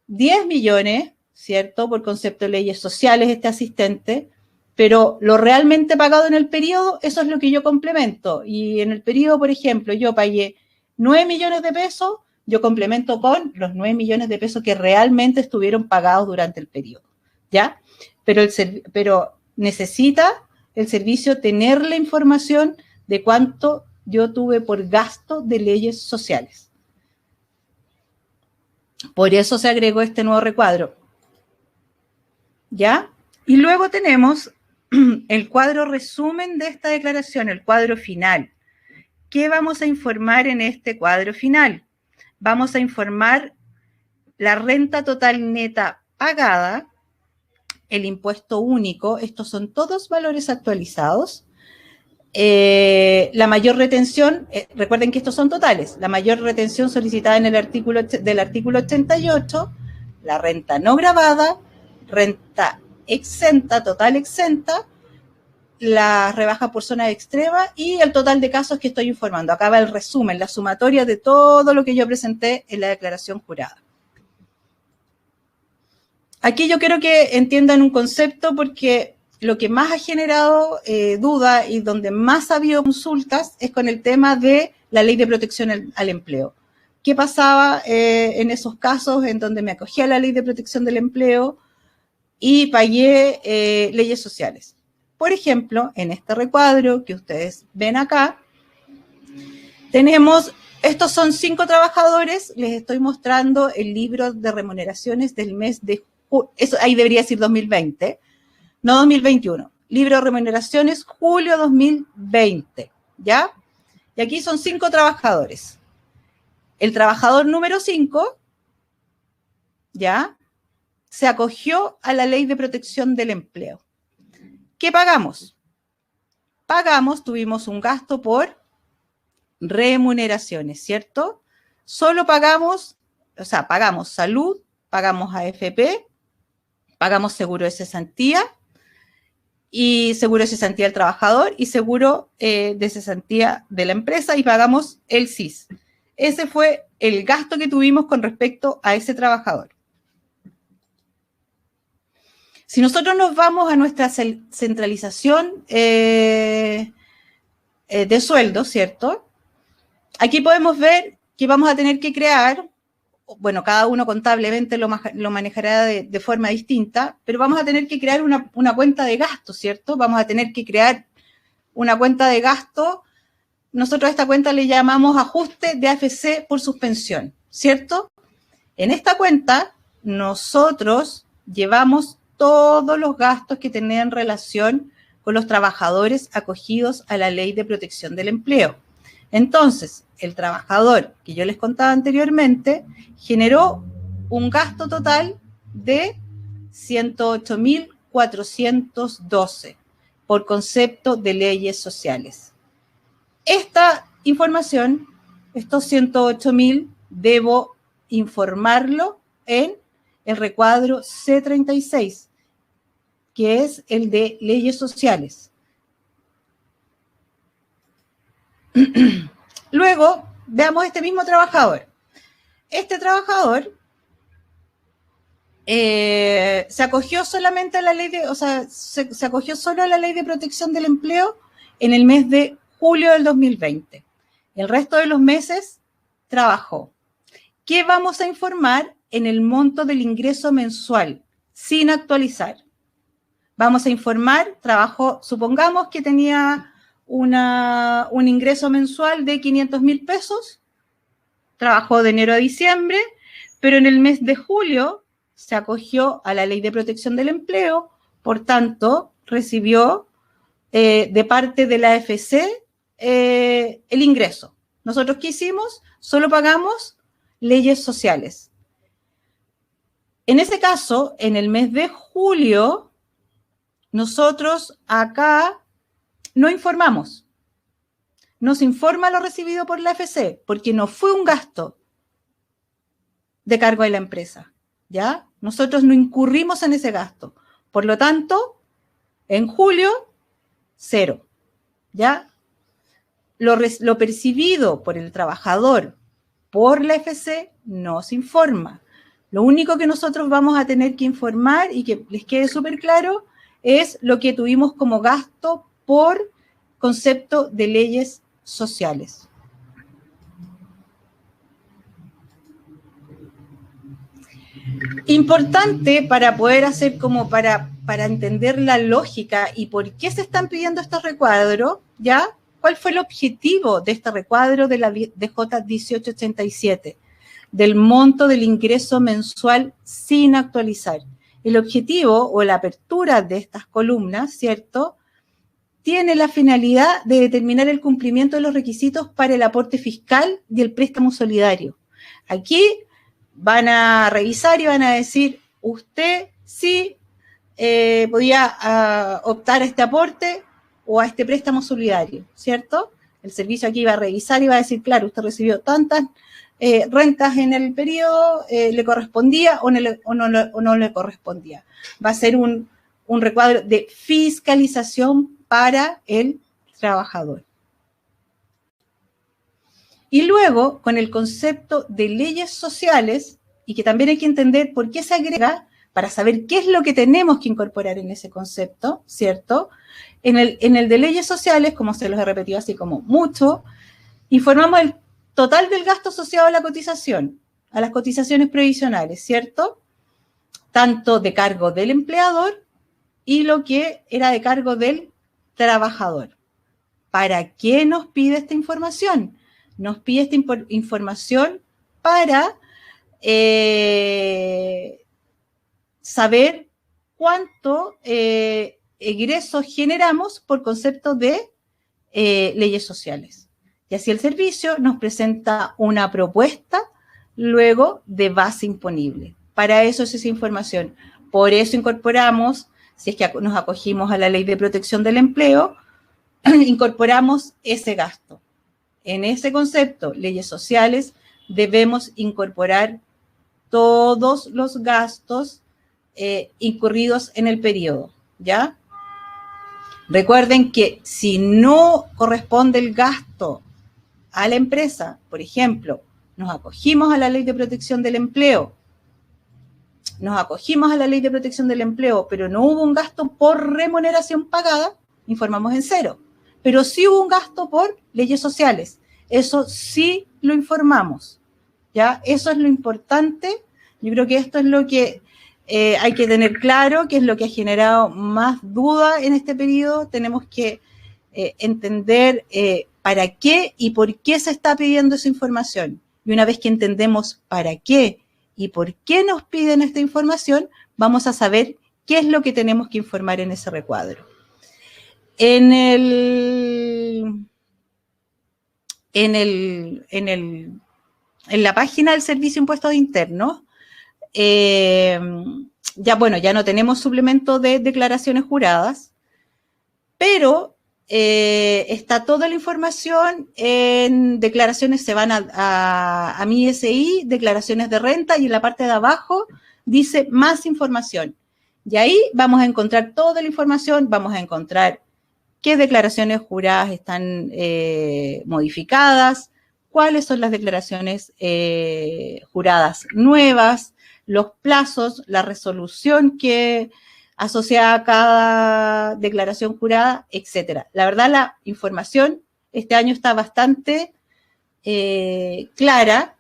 Speaker 2: 10 millones, ¿cierto? Por concepto de leyes sociales este asistente, pero lo realmente pagado en el periodo, eso es lo que yo complemento. Y en el periodo, por ejemplo, yo pagué 9 millones de pesos, yo complemento con los 9 millones de pesos que realmente estuvieron pagados durante el periodo, ¿ya? Pero necesita el servicio tener la información de cuánto yo tuve por gasto de leyes sociales. Por eso se agregó este nuevo recuadro, ¿ya? Y luego tenemos el cuadro resumen de esta declaración, el cuadro final. ¿Qué vamos a informar en este cuadro final? Vamos a informar la renta total neta pagada, el impuesto único, estos son todos valores actualizados. La mayor retención, recuerden que estos son totales, la mayor retención solicitada en el artículo 88, la renta no gravada, renta exenta, total exenta, la rebaja por zona extrema y el total de casos que estoy informando. Acá va el resumen, la sumatoria de todo lo que yo presenté en la declaración jurada. Aquí yo quiero que entiendan un concepto porque lo que más ha generado duda y donde más ha habido consultas es con el tema de la ley de protección al empleo. ¿Qué pasaba en esos casos en donde me acogí a la ley de protección del empleo y pagué leyes sociales? Por ejemplo, en este recuadro que ustedes ven acá, tenemos, estos son 5 trabajadores, les estoy mostrando el libro de remuneraciones del mes de julio, eso ahí debería decir 2020, no 2021, libro de remuneraciones julio 2020, ¿ya? Y aquí son 5 trabajadores. El trabajador número 5, ¿ya? Se acogió a la ley de protección del empleo. ¿Qué pagamos? Tuvimos un gasto por remuneraciones, ¿cierto? Solo pagamos salud, pagamos AFP, pagamos seguro de cesantía y seguro de cesantía del trabajador y seguro de cesantía de la empresa y pagamos el SIS. Ese fue el gasto que tuvimos con respecto a ese trabajador. Si nosotros nos vamos a nuestra centralización de sueldos, ¿cierto? Aquí podemos ver que vamos a tener que crear, bueno, cada uno contablemente lo manejará de forma distinta, pero vamos a tener que crear una cuenta de gasto, ¿cierto? Vamos a tener que crear una cuenta de gasto. Nosotros a esta cuenta le llamamos ajuste de AFC por suspensión, ¿cierto? En esta cuenta nosotros llevamos todos los gastos que tenían relación con los trabajadores acogidos a la Ley de Protección del Empleo. Entonces, el trabajador que yo les contaba anteriormente generó un gasto total de 108.412 por concepto de leyes sociales. Esta información, estos 108.000, debo informarlo en el recuadro C36, que es el de leyes sociales. Luego, veamos este mismo trabajador. Este trabajador se acogió solamente a la ley de, se acogió solo a la Ley de Protección del Empleo en el mes de julio del 2020. El resto de los meses trabajó. ¿Qué vamos a informar en el monto del ingreso mensual sin actualizar? Vamos a informar, trabajó, supongamos que tenía un ingreso mensual de 500.000 pesos, trabajó de enero a diciembre, pero en el mes de julio se acogió a la Ley de Protección del Empleo, por tanto, recibió de parte de la AFC el ingreso. ¿Nosotros qué hicimos? Solo pagamos leyes sociales. En ese caso, en el mes de julio, nosotros acá no informamos. Nos informa lo recibido por la AFC, porque no fue un gasto de cargo de la empresa, ¿ya? Nosotros no incurrimos en ese gasto. Por lo tanto, en julio, 0, ¿ya? Lo percibido por el trabajador por la AFC no se informa. Lo único que nosotros vamos a tener que informar y que les quede súper claro es lo que tuvimos como gasto por concepto de leyes sociales. Importante para poder hacer como para entender la lógica y por qué se están pidiendo estos recuadros, ¿ya? ¿Cuál fue el objetivo de este recuadro de la DJ 1887? Del monto del ingreso mensual sin actualizar. El objetivo o la apertura de estas columnas, ¿cierto?, tiene la finalidad de determinar el cumplimiento de los requisitos para el aporte fiscal y el préstamo solidario. Aquí van a revisar y van a decir, usted sí podía optar a este aporte o a este préstamo solidario, ¿cierto? El servicio aquí va a revisar y va a decir, claro, usted recibió tantas rentas en el periodo, le correspondía o no le correspondía. Va a ser un recuadro de fiscalización para el trabajador. Y luego, con el concepto de leyes sociales, y que también hay que entender por qué se agrega, para saber qué es lo que tenemos que incorporar en ese concepto, ¿cierto? En el de leyes sociales, como se los he repetido así como mucho, informamos el total del gasto asociado a la cotización, a las cotizaciones previsionales, ¿cierto? Tanto de cargo del empleador y lo que era de cargo del trabajador. ¿Para qué nos pide esta información? Nos pide esta información para saber cuánto egresos generamos por concepto de leyes sociales. Y así el servicio nos presenta una propuesta luego de base imponible. Para eso es esa información. Por eso incorporamos, si es que nos acogimos a la Ley de Protección del Empleo, incorporamos ese gasto. En ese concepto, leyes sociales, debemos incorporar todos los gastos incurridos en el periodo, ¿ya? Recuerden que si no corresponde el gasto a la empresa, por ejemplo, nos acogimos a la Ley de Protección del Empleo, pero no hubo un gasto por remuneración pagada, informamos en cero. Pero sí hubo un gasto por leyes sociales. Eso sí lo informamos, ¿ya? Eso es lo importante. Yo creo que esto es lo que hay que tener claro, que es lo que ha generado más duda en este periodo. Tenemos que entender para qué y por qué se está pidiendo esa información. Y una vez que entendemos para qué y por qué nos piden esta información, vamos a saber qué es lo que tenemos que informar en ese recuadro. En la página del Servicio de Impuestos Internos, ya no tenemos suplemento de declaraciones juradas, pero está toda la información en declaraciones, se van a mi ISI, declaraciones de renta, y en la parte de abajo dice más información. Y ahí vamos a encontrar toda la información, vamos a encontrar qué declaraciones juradas están modificadas, cuáles son las declaraciones juradas nuevas, los plazos, la resolución que asociada a cada declaración jurada, etcétera. La verdad, la información este año está bastante clara.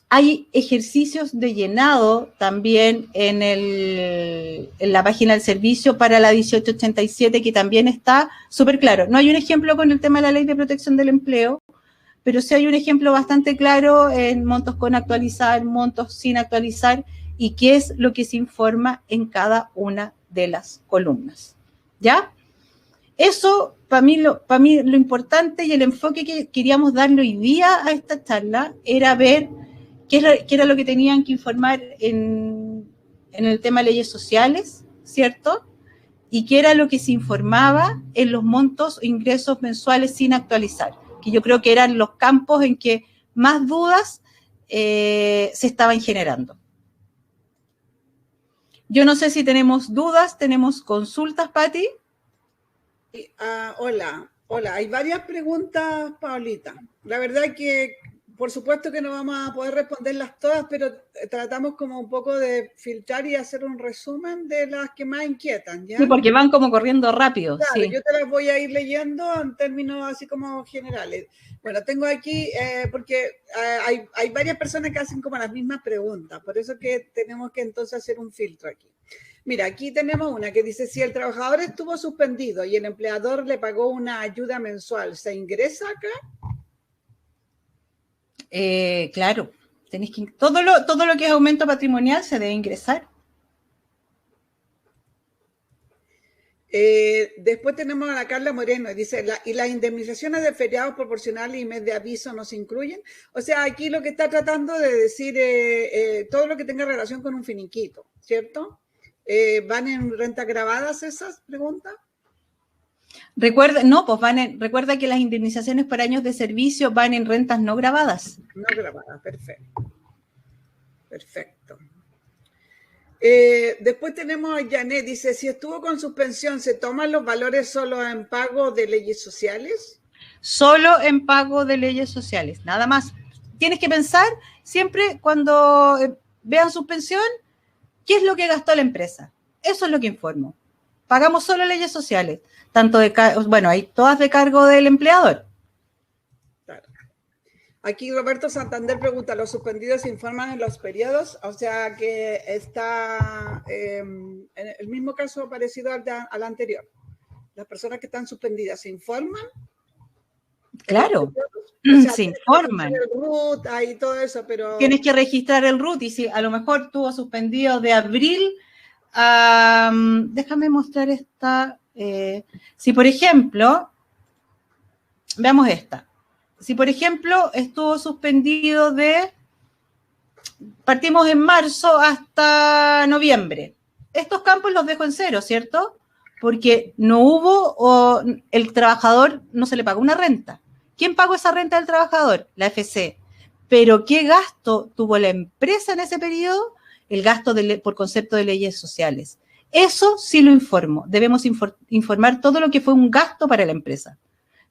Speaker 2: Hay ejercicios de llenado también en la página del servicio para la 1887, que también está súper claro. No hay un ejemplo con el tema de la Ley de Protección del Empleo, pero sí hay un ejemplo bastante claro en montos con actualizar, montos sin actualizar, y qué es lo que se informa en cada una de las columnas, ¿ya? Eso, para mí lo importante y el enfoque que queríamos darle hoy día a esta charla era ver qué era lo que tenían que informar en el tema de leyes sociales, ¿cierto? Y qué era lo que se informaba en los montos o ingresos mensuales sin actualizar, que yo creo que eran los campos en que más dudas se estaban generando. Yo no sé si tenemos dudas, tenemos consultas, Pati.
Speaker 1: Hola, hay varias preguntas, Paulita. La verdad que, por supuesto que no vamos a poder responderlas todas, pero tratamos como un poco de filtrar y hacer un resumen de las que más inquietan, ¿ya?
Speaker 2: Sí, porque van como corriendo rápido.
Speaker 1: Claro,
Speaker 2: sí.
Speaker 1: Yo te las voy a ir leyendo en términos así como generales. Bueno, tengo aquí, porque hay varias personas que hacen como las mismas preguntas, por eso que tenemos que entonces hacer un filtro aquí. Mira, aquí tenemos una que dice, si el trabajador estuvo suspendido y el empleador le pagó una ayuda mensual, ¿se ingresa acá?
Speaker 2: Claro, tenéis que, todo lo que es aumento patrimonial se debe ingresar.
Speaker 1: Después tenemos a la Carla Moreno, dice, ¿y las indemnizaciones de feriados proporcionales y mes de aviso no se incluyen? O sea, aquí lo que está tratando de decir todo lo que tenga relación con un finiquito, ¿cierto? ¿Van en rentas grabadas esas preguntas?
Speaker 2: Recuerda que las indemnizaciones por años de servicio van en rentas no grabadas.
Speaker 1: No grabadas, perfecto. Perfecto. Después tenemos a Janet, dice, si estuvo con suspensión, ¿se toman los valores solo en pago de leyes sociales?
Speaker 2: Solo en pago de leyes sociales, nada más. Tienes que pensar siempre cuando vean suspensión, ¿qué es lo que gastó la empresa? Eso es lo que informo. Pagamos solo leyes sociales, hay todas de cargo del empleador. Claro.
Speaker 1: Aquí Roberto Santander pregunta, ¿los suspendidos se informan en los periodos? O sea que está en el mismo caso parecido al anterior. Las personas que están suspendidas, ¿se informan?
Speaker 2: Claro,
Speaker 1: o sea,
Speaker 2: se informan.
Speaker 1: El RUT, y todo eso, pero...
Speaker 2: Tienes que registrar el RUT, y si a lo mejor estuvo suspendido de abril, déjame mostrar esta. Si, por ejemplo, veamos esta. Si, por ejemplo, estuvo suspendido partimos en marzo hasta noviembre. Estos campos los dejo en cero, ¿cierto? Porque el trabajador no se le pagó una renta. ¿Quién pagó esa renta del trabajador? La FC. Pero ¿qué gasto tuvo la empresa en ese periodo? El gasto por concepto de leyes sociales. Eso sí lo informo. Debemos informar todo lo que fue un gasto para la empresa.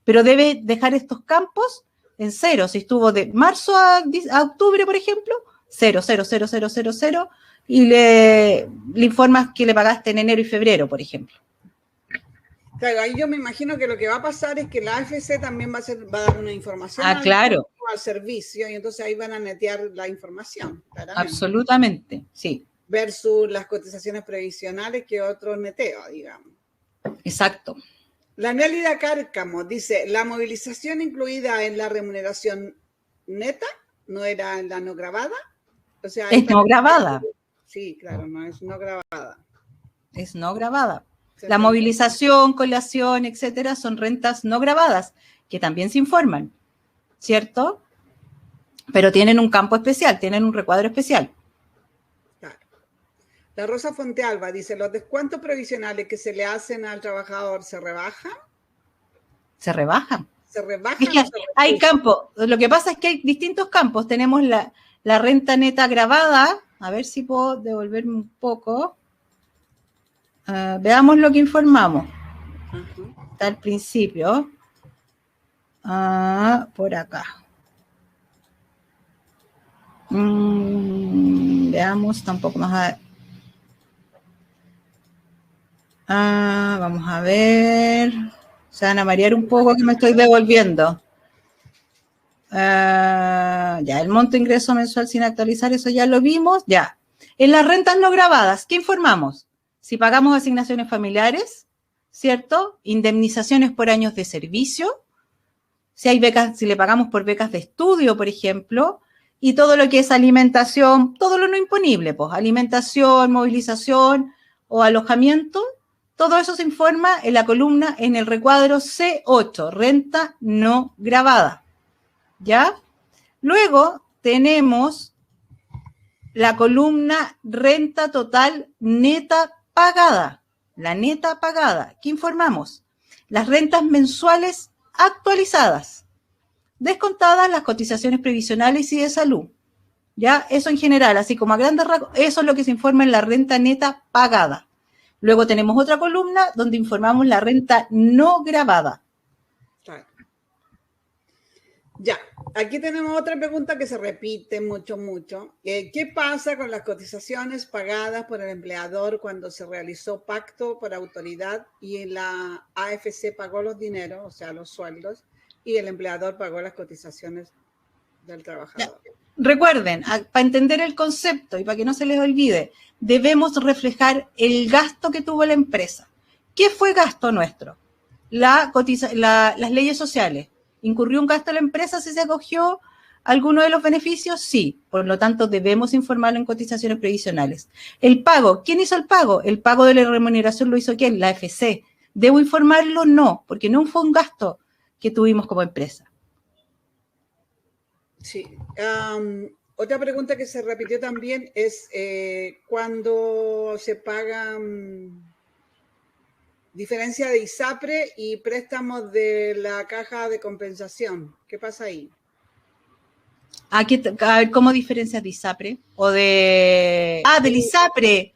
Speaker 2: Pero debe dejar estos campos en cero. Si estuvo de marzo a octubre, por ejemplo, cero, cero, cero, cero, cero, cero, y le informas que le pagaste en enero y febrero, por ejemplo.
Speaker 1: Claro, ahí yo me imagino que lo que va a pasar es que la AFC también va a dar una información
Speaker 2: claro,
Speaker 1: al servicio, y entonces ahí van a netear la información, claramente.
Speaker 2: Absolutamente, sí.
Speaker 1: Versus las cotizaciones previsionales que otro neteo, digamos.
Speaker 2: Exacto.
Speaker 1: La Nélida Cárcamo dice, la movilización incluida en la remuneración neta, ¿no era en la no grabada? O sea,
Speaker 2: es no grabada.
Speaker 1: Sí, claro, no es no grabada.
Speaker 2: Es no grabada. La movilización, colación, etcétera, son rentas no grabadas, que también se informan, ¿cierto? Pero tienen un campo especial, tienen un recuadro especial.
Speaker 1: Claro. La Rosa Fontealba dice, ¿los descuentos provisionales que se le hacen al trabajador se rebajan?
Speaker 2: Se rebajan.
Speaker 1: ¿Se rebajan?
Speaker 2: Es que hay campos. Lo que pasa es que hay distintos campos. Tenemos la renta neta grabada. A ver si puedo devolverme un poco. Veamos lo que informamos. Está al principio. Por acá. Veamos, está un poco más vamos a ver. Se van a marear un poco que me estoy devolviendo. Ya, el monto de ingreso mensual sin actualizar, eso ya lo vimos. Ya. En las rentas no grabadas, ¿qué informamos? Si pagamos asignaciones familiares, ¿cierto? Indemnizaciones por años de servicio. Si hay becas, si le pagamos por becas de estudio, por ejemplo. Y todo lo que es alimentación, todo lo no imponible, pues, alimentación, movilización o alojamiento, todo eso se informa en la columna, en el recuadro C8, renta no grabada, ¿ya? Luego tenemos la columna renta total neta pagada, la neta pagada. ¿Qué informamos? Las rentas mensuales actualizadas, descontadas las cotizaciones previsionales y de salud. ¿Ya? Eso en general, así como a grandes rasgos, eso es lo que se informa en la renta neta pagada. Luego tenemos otra columna donde informamos la renta no grabada.
Speaker 1: Claro. Ya, aquí tenemos otra pregunta que se repite mucho. ¿Qué pasa con las cotizaciones pagadas por el empleador cuando se realizó pacto por autoridad y la AFC pagó los dineros, o sea, los sueldos, y el empleador pagó las cotizaciones del trabajador?
Speaker 2: Ya. Recuerden, para entender el concepto y para que no se les olvide, debemos reflejar el gasto que tuvo la empresa. ¿Qué fue gasto nuestro? Las leyes sociales. ¿Incurrió un gasto la empresa si se acogió alguno de los beneficios? Sí. Por lo tanto, debemos informarlo en cotizaciones previsionales. El pago. ¿Quién hizo el pago? El pago de la remuneración lo hizo ¿quién? La AFC. ¿Debo informarlo? No, porque no fue un gasto que tuvimos como empresa.
Speaker 1: Sí. Otra pregunta que se repitió también es cuando se paga diferencia de ISAPRE y préstamos de la caja de compensación. ¿Qué pasa ahí?
Speaker 2: Aquí, a ver, ¿cómo diferencias de ISAPRE? O de... del ISAPRE.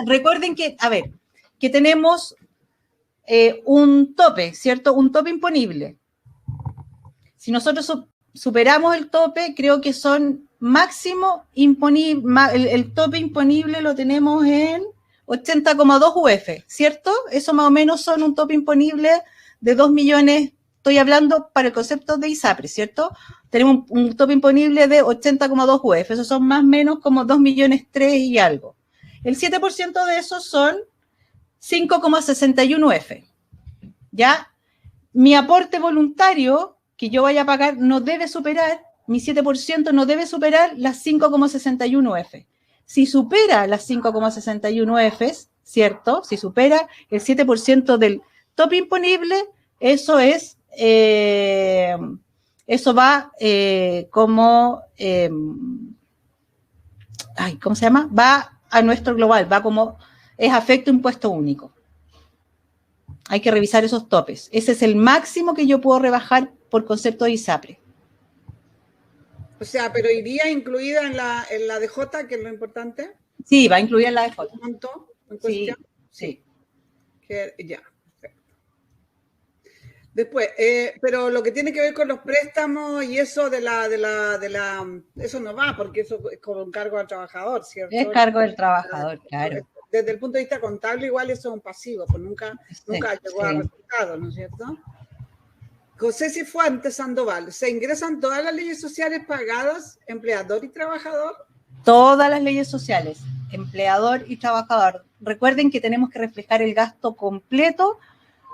Speaker 2: Recuerden que, a ver, que tenemos un tope, ¿cierto? Un tope imponible. Si nosotros superamos el tope, creo que son máximo imponible, el tope imponible lo tenemos en 80,2 UF, ¿cierto? Eso más o menos son un tope imponible de 2 millones, estoy hablando para el concepto de ISAPRE, ¿cierto? Tenemos un tope imponible de 80,2 UF, esos son más o menos como 2 millones 3 y algo. El 7% de esos son 5,61 UF, ¿ya? Mi aporte voluntario que yo vaya a pagar no debe superar, mi 7% no debe superar las 5,61 UF. Si supera las 5,61 UF, ¿cierto? Si supera el 7% del tope imponible, eso es, eso va como, ¿cómo se llama? Va a nuestro global, va como, es afecto impuesto único. Hay que revisar esos topes. Ese es el máximo que yo puedo rebajar por concepto de ISAPRE.
Speaker 1: O sea, pero iría incluida en la DJ, que es lo importante.
Speaker 2: Sí, va incluida en la DJ.
Speaker 1: ¿Cuánto? en
Speaker 2: Sí,
Speaker 1: cuestión?
Speaker 2: sí.
Speaker 1: Ya. Después, pero lo que tiene que ver con los préstamos y eso eso no va, porque eso es con cargo al trabajador,
Speaker 2: Es
Speaker 1: ¿cierto?
Speaker 2: cargo del trabajador, claro.
Speaker 1: Desde el punto de vista contable, igual eso es un pasivo, pues nunca
Speaker 2: Sí,
Speaker 1: llegó a
Speaker 2: sí.
Speaker 1: resultados, ¿no es cierto? José Cifuentes Sandoval, ¿se ingresan todas las leyes sociales pagadas, empleador y trabajador?
Speaker 2: Todas las leyes sociales, empleador y trabajador. Recuerden que tenemos que reflejar el gasto completo,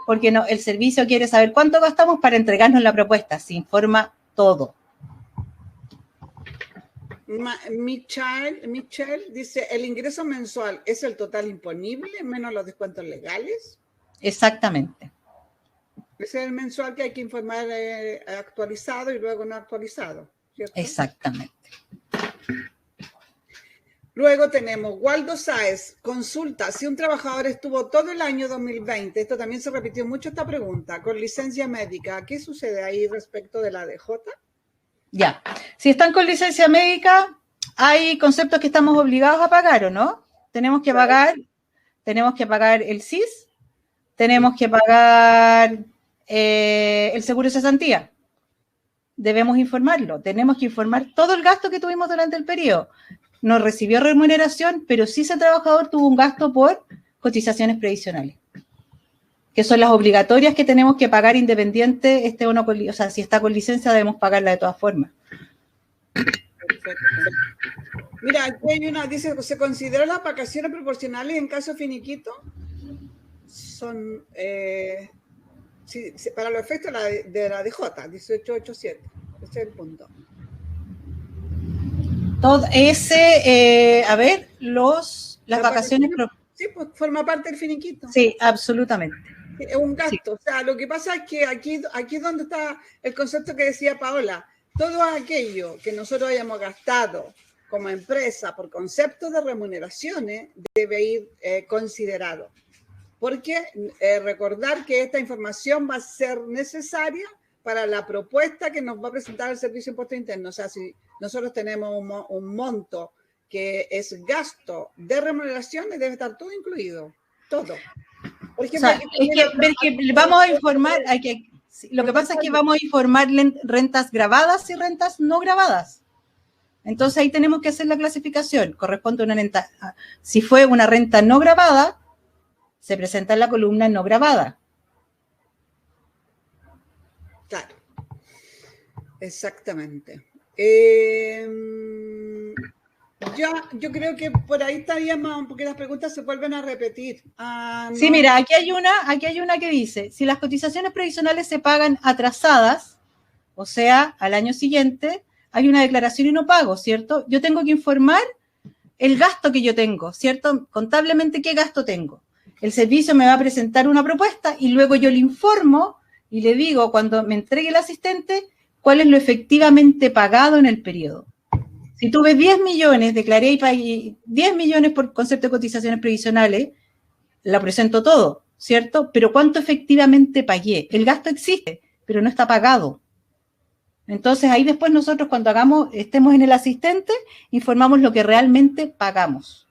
Speaker 2: porque no, el servicio quiere saber cuánto gastamos para entregarnos la propuesta. Se informa todo.
Speaker 1: Michelle dice, ¿el ingreso mensual es el total imponible menos los descuentos legales?
Speaker 2: Exactamente.
Speaker 1: Ese es el mensual que hay que informar actualizado y luego no actualizado, ¿cierto?
Speaker 2: Exactamente.
Speaker 1: Luego tenemos Waldo Sáez, consulta, si un trabajador estuvo todo el año 2020, esto también se repitió mucho esta pregunta, con licencia médica, ¿qué sucede ahí respecto de la DJ?
Speaker 2: Ya, si están con licencia médica, hay conceptos que estamos obligados a pagar, ¿o no? Tenemos que pagar el CIS, tenemos que pagar el seguro de cesantía. Debemos informarlo, tenemos que informar todo el gasto que tuvimos durante el periodo. No recibió remuneración, pero sí ese trabajador tuvo un gasto por cotizaciones previsionales, que son las obligatorias que tenemos que pagar independiente, esté o no con, o sea, si está con licencia debemos pagarla de todas formas.
Speaker 1: Perfecto. Mira, aquí hay una, dice, ¿se consideran las vacaciones proporcionales en caso finiquito? Son, sí, para los efectos de la DJ, 1887. Ese es el punto.
Speaker 2: Todo ese, a ver, las vacaciones.
Speaker 1: Sí, pues forma parte del finiquito.
Speaker 2: Sí, absolutamente.
Speaker 1: Es un gasto.
Speaker 2: Sí.
Speaker 1: O sea, lo que pasa es que aquí es donde está el concepto que decía Paola. Todo aquello que nosotros hayamos gastado como empresa por concepto de remuneraciones debe ir considerado. Porque recordar que esta información va a ser necesaria para la propuesta que nos va a presentar el Servicio de Impuesto Interno. O sea, si nosotros tenemos un monto que es gasto de remuneraciones, debe estar todo incluido, todo. Por ejemplo,
Speaker 2: o sea, es que vamos a informar, lo que pasa es que vamos a informar rentas grabadas y rentas no grabadas. Entonces ahí tenemos que hacer la clasificación. Corresponde a una renta, si fue una renta no grabada, se presenta en la columna no grabada.
Speaker 1: Claro, exactamente. Yo creo que por ahí estaría más, porque las preguntas se vuelven a repetir. No.
Speaker 2: Sí, mira, aquí hay una que dice, si las cotizaciones previsionales se pagan atrasadas, o sea, al año siguiente, hay una declaración y no pago, ¿cierto? Yo tengo que informar el gasto que yo tengo, ¿cierto? Contablemente, ¿qué gasto tengo? El servicio me va a presentar una propuesta y luego yo le informo y le digo, cuando me entregue el asistente, cuál es lo efectivamente pagado en el periodo. Si tuve 10 millones, declaré y pagué 10 millones por concepto de cotizaciones previsionales, la presento todo, ¿cierto? Pero ¿cuánto efectivamente pagué? El gasto existe, pero no está pagado. Entonces, ahí después nosotros cuando estemos en el asistente, informamos lo que realmente pagamos.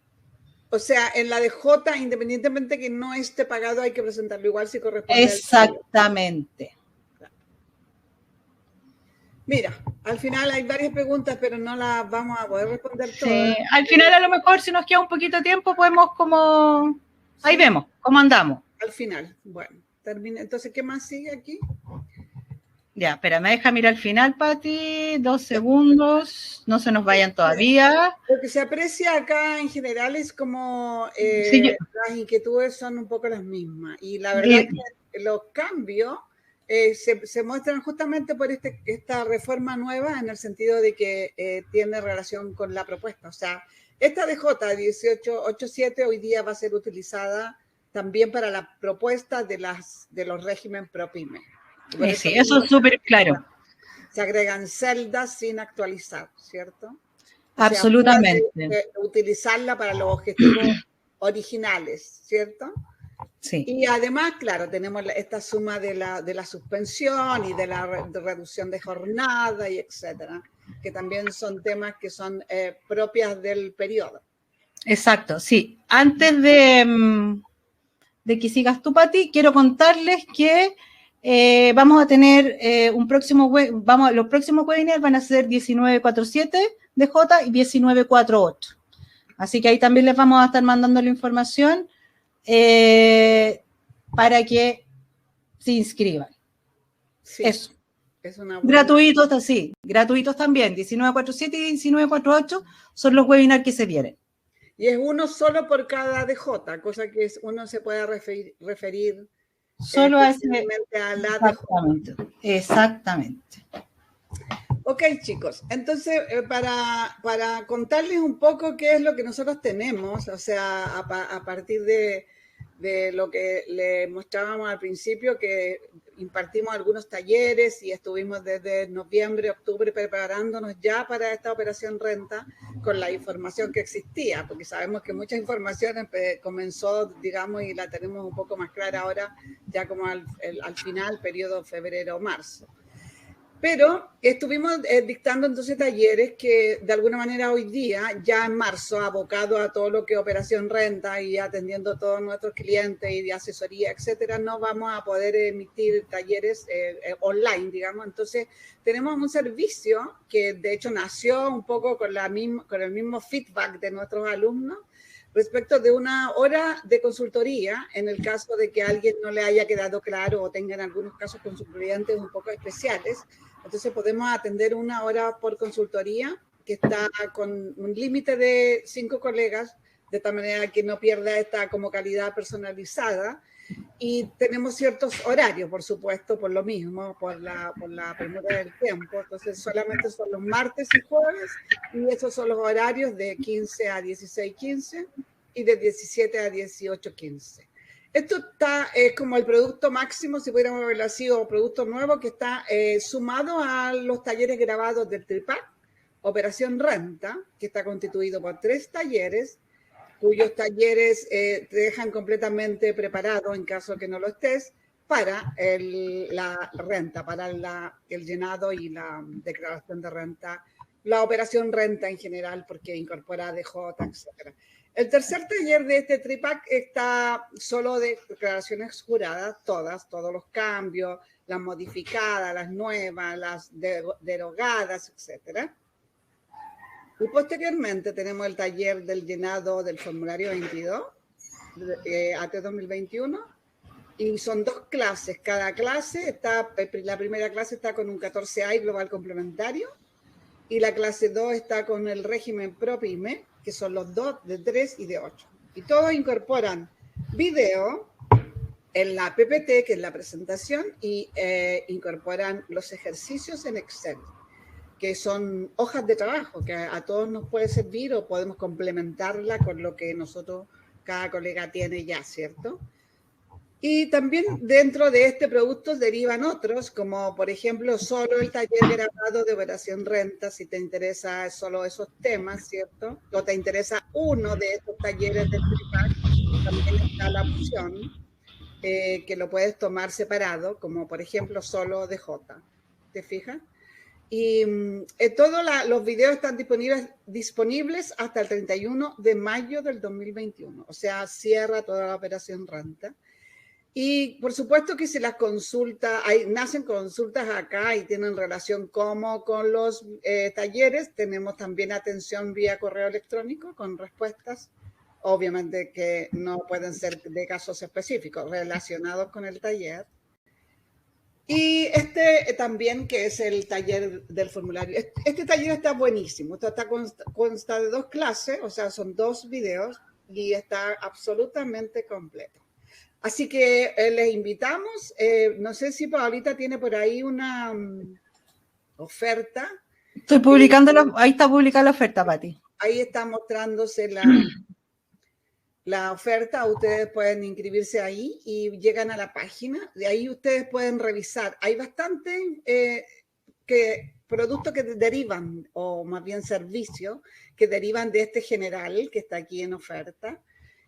Speaker 1: O sea, en la DJ, independientemente que no esté pagado, hay que presentarlo igual si corresponde.
Speaker 2: Exactamente.
Speaker 1: Mira, al final hay varias preguntas, pero no las vamos a poder responder todas.
Speaker 2: Sí, al final a lo mejor si nos queda un poquito de tiempo podemos como... Ahí vemos cómo andamos.
Speaker 1: Al final, bueno, termina. Entonces, ¿qué más sigue aquí?
Speaker 2: Ya, espera, me deja mirar al final, Pati, 2 segundos, no se nos vayan todavía.
Speaker 1: Lo que se aprecia acá en general es como las inquietudes son un poco las mismas y la verdad es que los cambios se muestran justamente por esta reforma nueva en el sentido de que tiene relación con la propuesta. O sea, esta DJ 1887 hoy día va a ser utilizada también para la propuesta de los regímenes ProPyme.
Speaker 2: Sí, eso es súper claro.
Speaker 1: Se agregan celdas sin actualizar, ¿cierto?
Speaker 2: Absolutamente.
Speaker 1: O sea, utilizarla para los objetivos originales, ¿cierto?
Speaker 2: Sí.
Speaker 1: Y además, claro, tenemos esta suma de la suspensión y de la reducción de jornada y etcétera, que también son temas que son propias del periodo.
Speaker 2: Exacto, sí. Antes de que sigas tú, Pati, quiero contarles que vamos a tener los próximos webinars van a ser 1947 de J y 1948. Así que ahí también les vamos a estar mandando la información para que se inscriban.
Speaker 1: Sí,
Speaker 2: eso.
Speaker 1: Es una
Speaker 2: gratuitos, sí, gratuitos también. 1947 y 1948 son los webinars que se vienen.
Speaker 1: Y es uno solo por cada DJ, cosa que uno se pueda referir
Speaker 2: solo a ese.
Speaker 1: A la
Speaker 2: exactamente, DJ. Exactamente.
Speaker 1: Ok, chicos, entonces para contarles un poco qué es lo que nosotros tenemos, o sea, a partir de lo que les mostrábamos al principio, que impartimos algunos talleres y estuvimos desde noviembre, octubre preparándonos ya para esta operación renta con la información que existía, porque sabemos que mucha información comenzó, digamos, y la tenemos un poco más clara ahora, ya como al final, periodo febrero-marzo. Pero estuvimos dictando entonces talleres que de alguna manera hoy día, ya en marzo, abocado a todo lo que es operación renta y atendiendo a todos nuestros clientes y de asesoría, etcétera, no vamos a poder emitir talleres online, digamos. Entonces tenemos un servicio que de hecho nació un poco con el mismo feedback de nuestros alumnos respecto de una hora de consultoría en el caso de que a alguien no le haya quedado claro o tengan algunos casos con sus clientes un poco especiales. Entonces podemos atender una hora por consultoría que está con un límite de 5 colegas, de tal manera que no pierda esta como calidad personalizada. Y tenemos ciertos horarios, por supuesto, por lo mismo, por la premura del tiempo. Entonces solamente son los martes y jueves, y esos son los horarios de 15 a 16:15 y de 17 a 18:15. Esto es como el producto máximo, si pudiéramos verlo así, o producto nuevo que está sumado a los talleres grabados del TRIPAC, Operación Renta, que está constituido por 3 talleres, cuyos talleres te dejan completamente preparado, en caso que no lo estés, para la renta, para el llenado y la declaración de renta, la operación renta en general, porque incorpora DJ, etc. El tercer taller de este TRIPAC está solo de declaraciones juradas, todos los cambios, las modificadas, las nuevas, las derogadas, etcétera. Y posteriormente tenemos el taller del llenado del formulario 22, AT 2021, y son 2 clases. Cada clase la primera clase está con un 14A y global complementario, y la clase 2 está con el régimen ProPyme, que son los 2 de 3 y de 8. Y todos incorporan video en la PPT, que es la presentación, y incorporan los ejercicios en Excel, que son hojas de trabajo que a todos nos puede servir o podemos complementarla con lo que nosotros, cada colega tiene ya, ¿cierto? Y también dentro de este producto derivan otros, como por ejemplo solo el taller grabado de operación renta, si te interesa solo esos temas, ¿cierto? O te interesa uno de estos talleres del TRIPAC, también está la opción que lo puedes tomar separado, como por ejemplo solo de J. ¿Te fijas? Y todos los videos están disponibles hasta el 31 de mayo del 2021. O sea, cierra toda la operación renta. Y por supuesto que si las consultas, nacen consultas acá y tienen relación como con los talleres, tenemos también atención vía correo electrónico con respuestas, obviamente que no pueden ser de casos específicos relacionados con el taller. Y también, que es el taller del formulario. Este taller está buenísimo. Consta de 2 clases, o sea, son 2 videos y está absolutamente completo. Así que les invitamos. No sé si Paulita tiene por ahí una oferta.
Speaker 2: Estoy publicando, ahí está publicada la oferta, Pati.
Speaker 1: Ahí está mostrándose la oferta. Ustedes pueden inscribirse ahí y llegan a la página. De ahí ustedes pueden revisar. Hay bastantes productos que derivan, o más bien servicios, que derivan de este general que está aquí en oferta,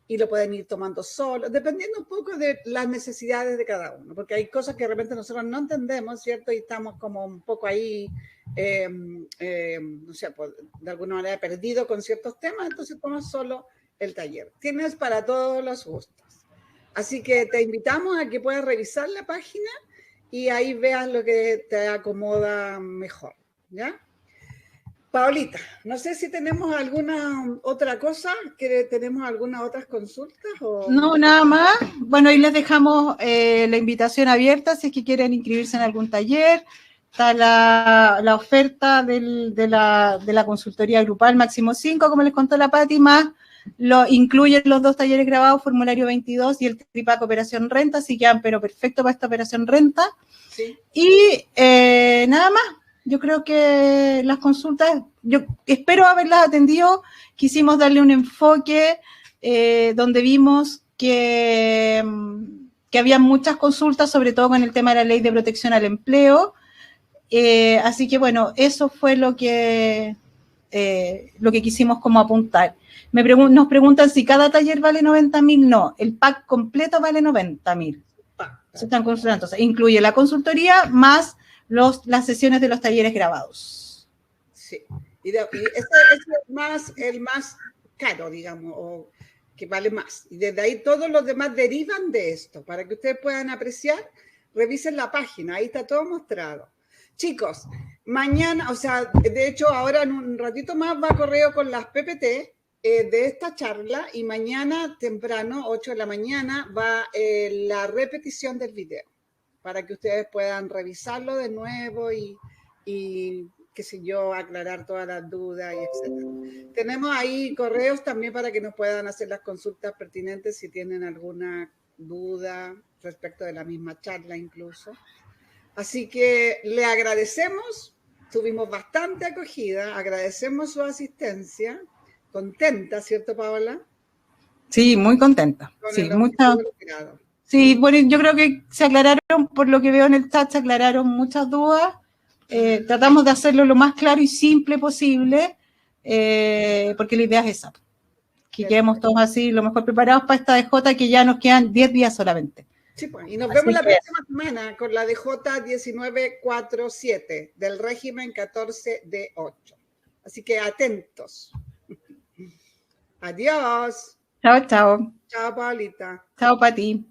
Speaker 1: y lo pueden ir tomando solo, dependiendo un poco de las necesidades de cada uno, porque hay cosas que de repente nosotros no entendemos, ¿cierto? Y estamos como un poco ahí, no sé, de alguna manera perdidos con ciertos temas, entonces toma solo el taller. Tienes para todos los gustos. Así que te invitamos a que puedas revisar la página y ahí veas lo que te acomoda mejor, ¿ya? Paolita, no sé si tenemos alguna otra cosa, que tenemos algunas otras consultas o...
Speaker 2: No, nada más. Bueno, ahí les dejamos la invitación abierta si es que quieren inscribirse en algún taller. Está la oferta de la consultoría grupal máximo 5, como les contó la Pati, más incluyen los 2 talleres grabados, formulario 22 y el tripac operación renta, así que pero perfecto para esta operación renta.
Speaker 1: Sí.
Speaker 2: Y nada más. Yo creo que las consultas, yo espero haberlas atendido, quisimos darle un enfoque donde vimos que había muchas consultas, sobre todo con el tema de la ley de protección al empleo. Así que bueno, eso fue lo que quisimos como apuntar. Nos preguntan si cada taller vale 90.000. No, el pack completo vale 90.000. Se están consultando. Entonces, incluye la consultoría más las sesiones de los talleres grabados.
Speaker 1: Sí, y ese es el más caro, digamos, o que vale más. Y desde ahí todos los demás derivan de esto. Para que ustedes puedan apreciar, revisen la página, ahí está todo mostrado. Chicos, mañana, o sea, de hecho ahora en un ratito más va correo con las PPT de esta charla y mañana temprano, 8 de la mañana, va la repetición del video para que ustedes puedan revisarlo de nuevo y qué sé yo, aclarar todas las dudas y etc. Tenemos ahí correos también para que nos puedan hacer las consultas pertinentes si tienen alguna duda respecto de la misma charla incluso. Así que le agradecemos, tuvimos bastante acogida, agradecemos su asistencia, contenta, ¿cierto, Paola?
Speaker 2: Sí, muy contenta. Sí, sí, bueno, yo creo que se aclararon, por lo que veo en el chat, se aclararon muchas dudas. Tratamos de hacerlo lo más claro y simple posible, porque la idea es esa, que quedemos todos así, lo mejor preparados para esta DJ, que ya nos quedan 10 días solamente.
Speaker 1: Sí, pues, y nos vemos la próxima semana con la DJ 1947 del régimen 14D8. Así que atentos. Adiós.
Speaker 2: Chao, chao.
Speaker 1: Chao, Paulita.
Speaker 2: Chao, Pati.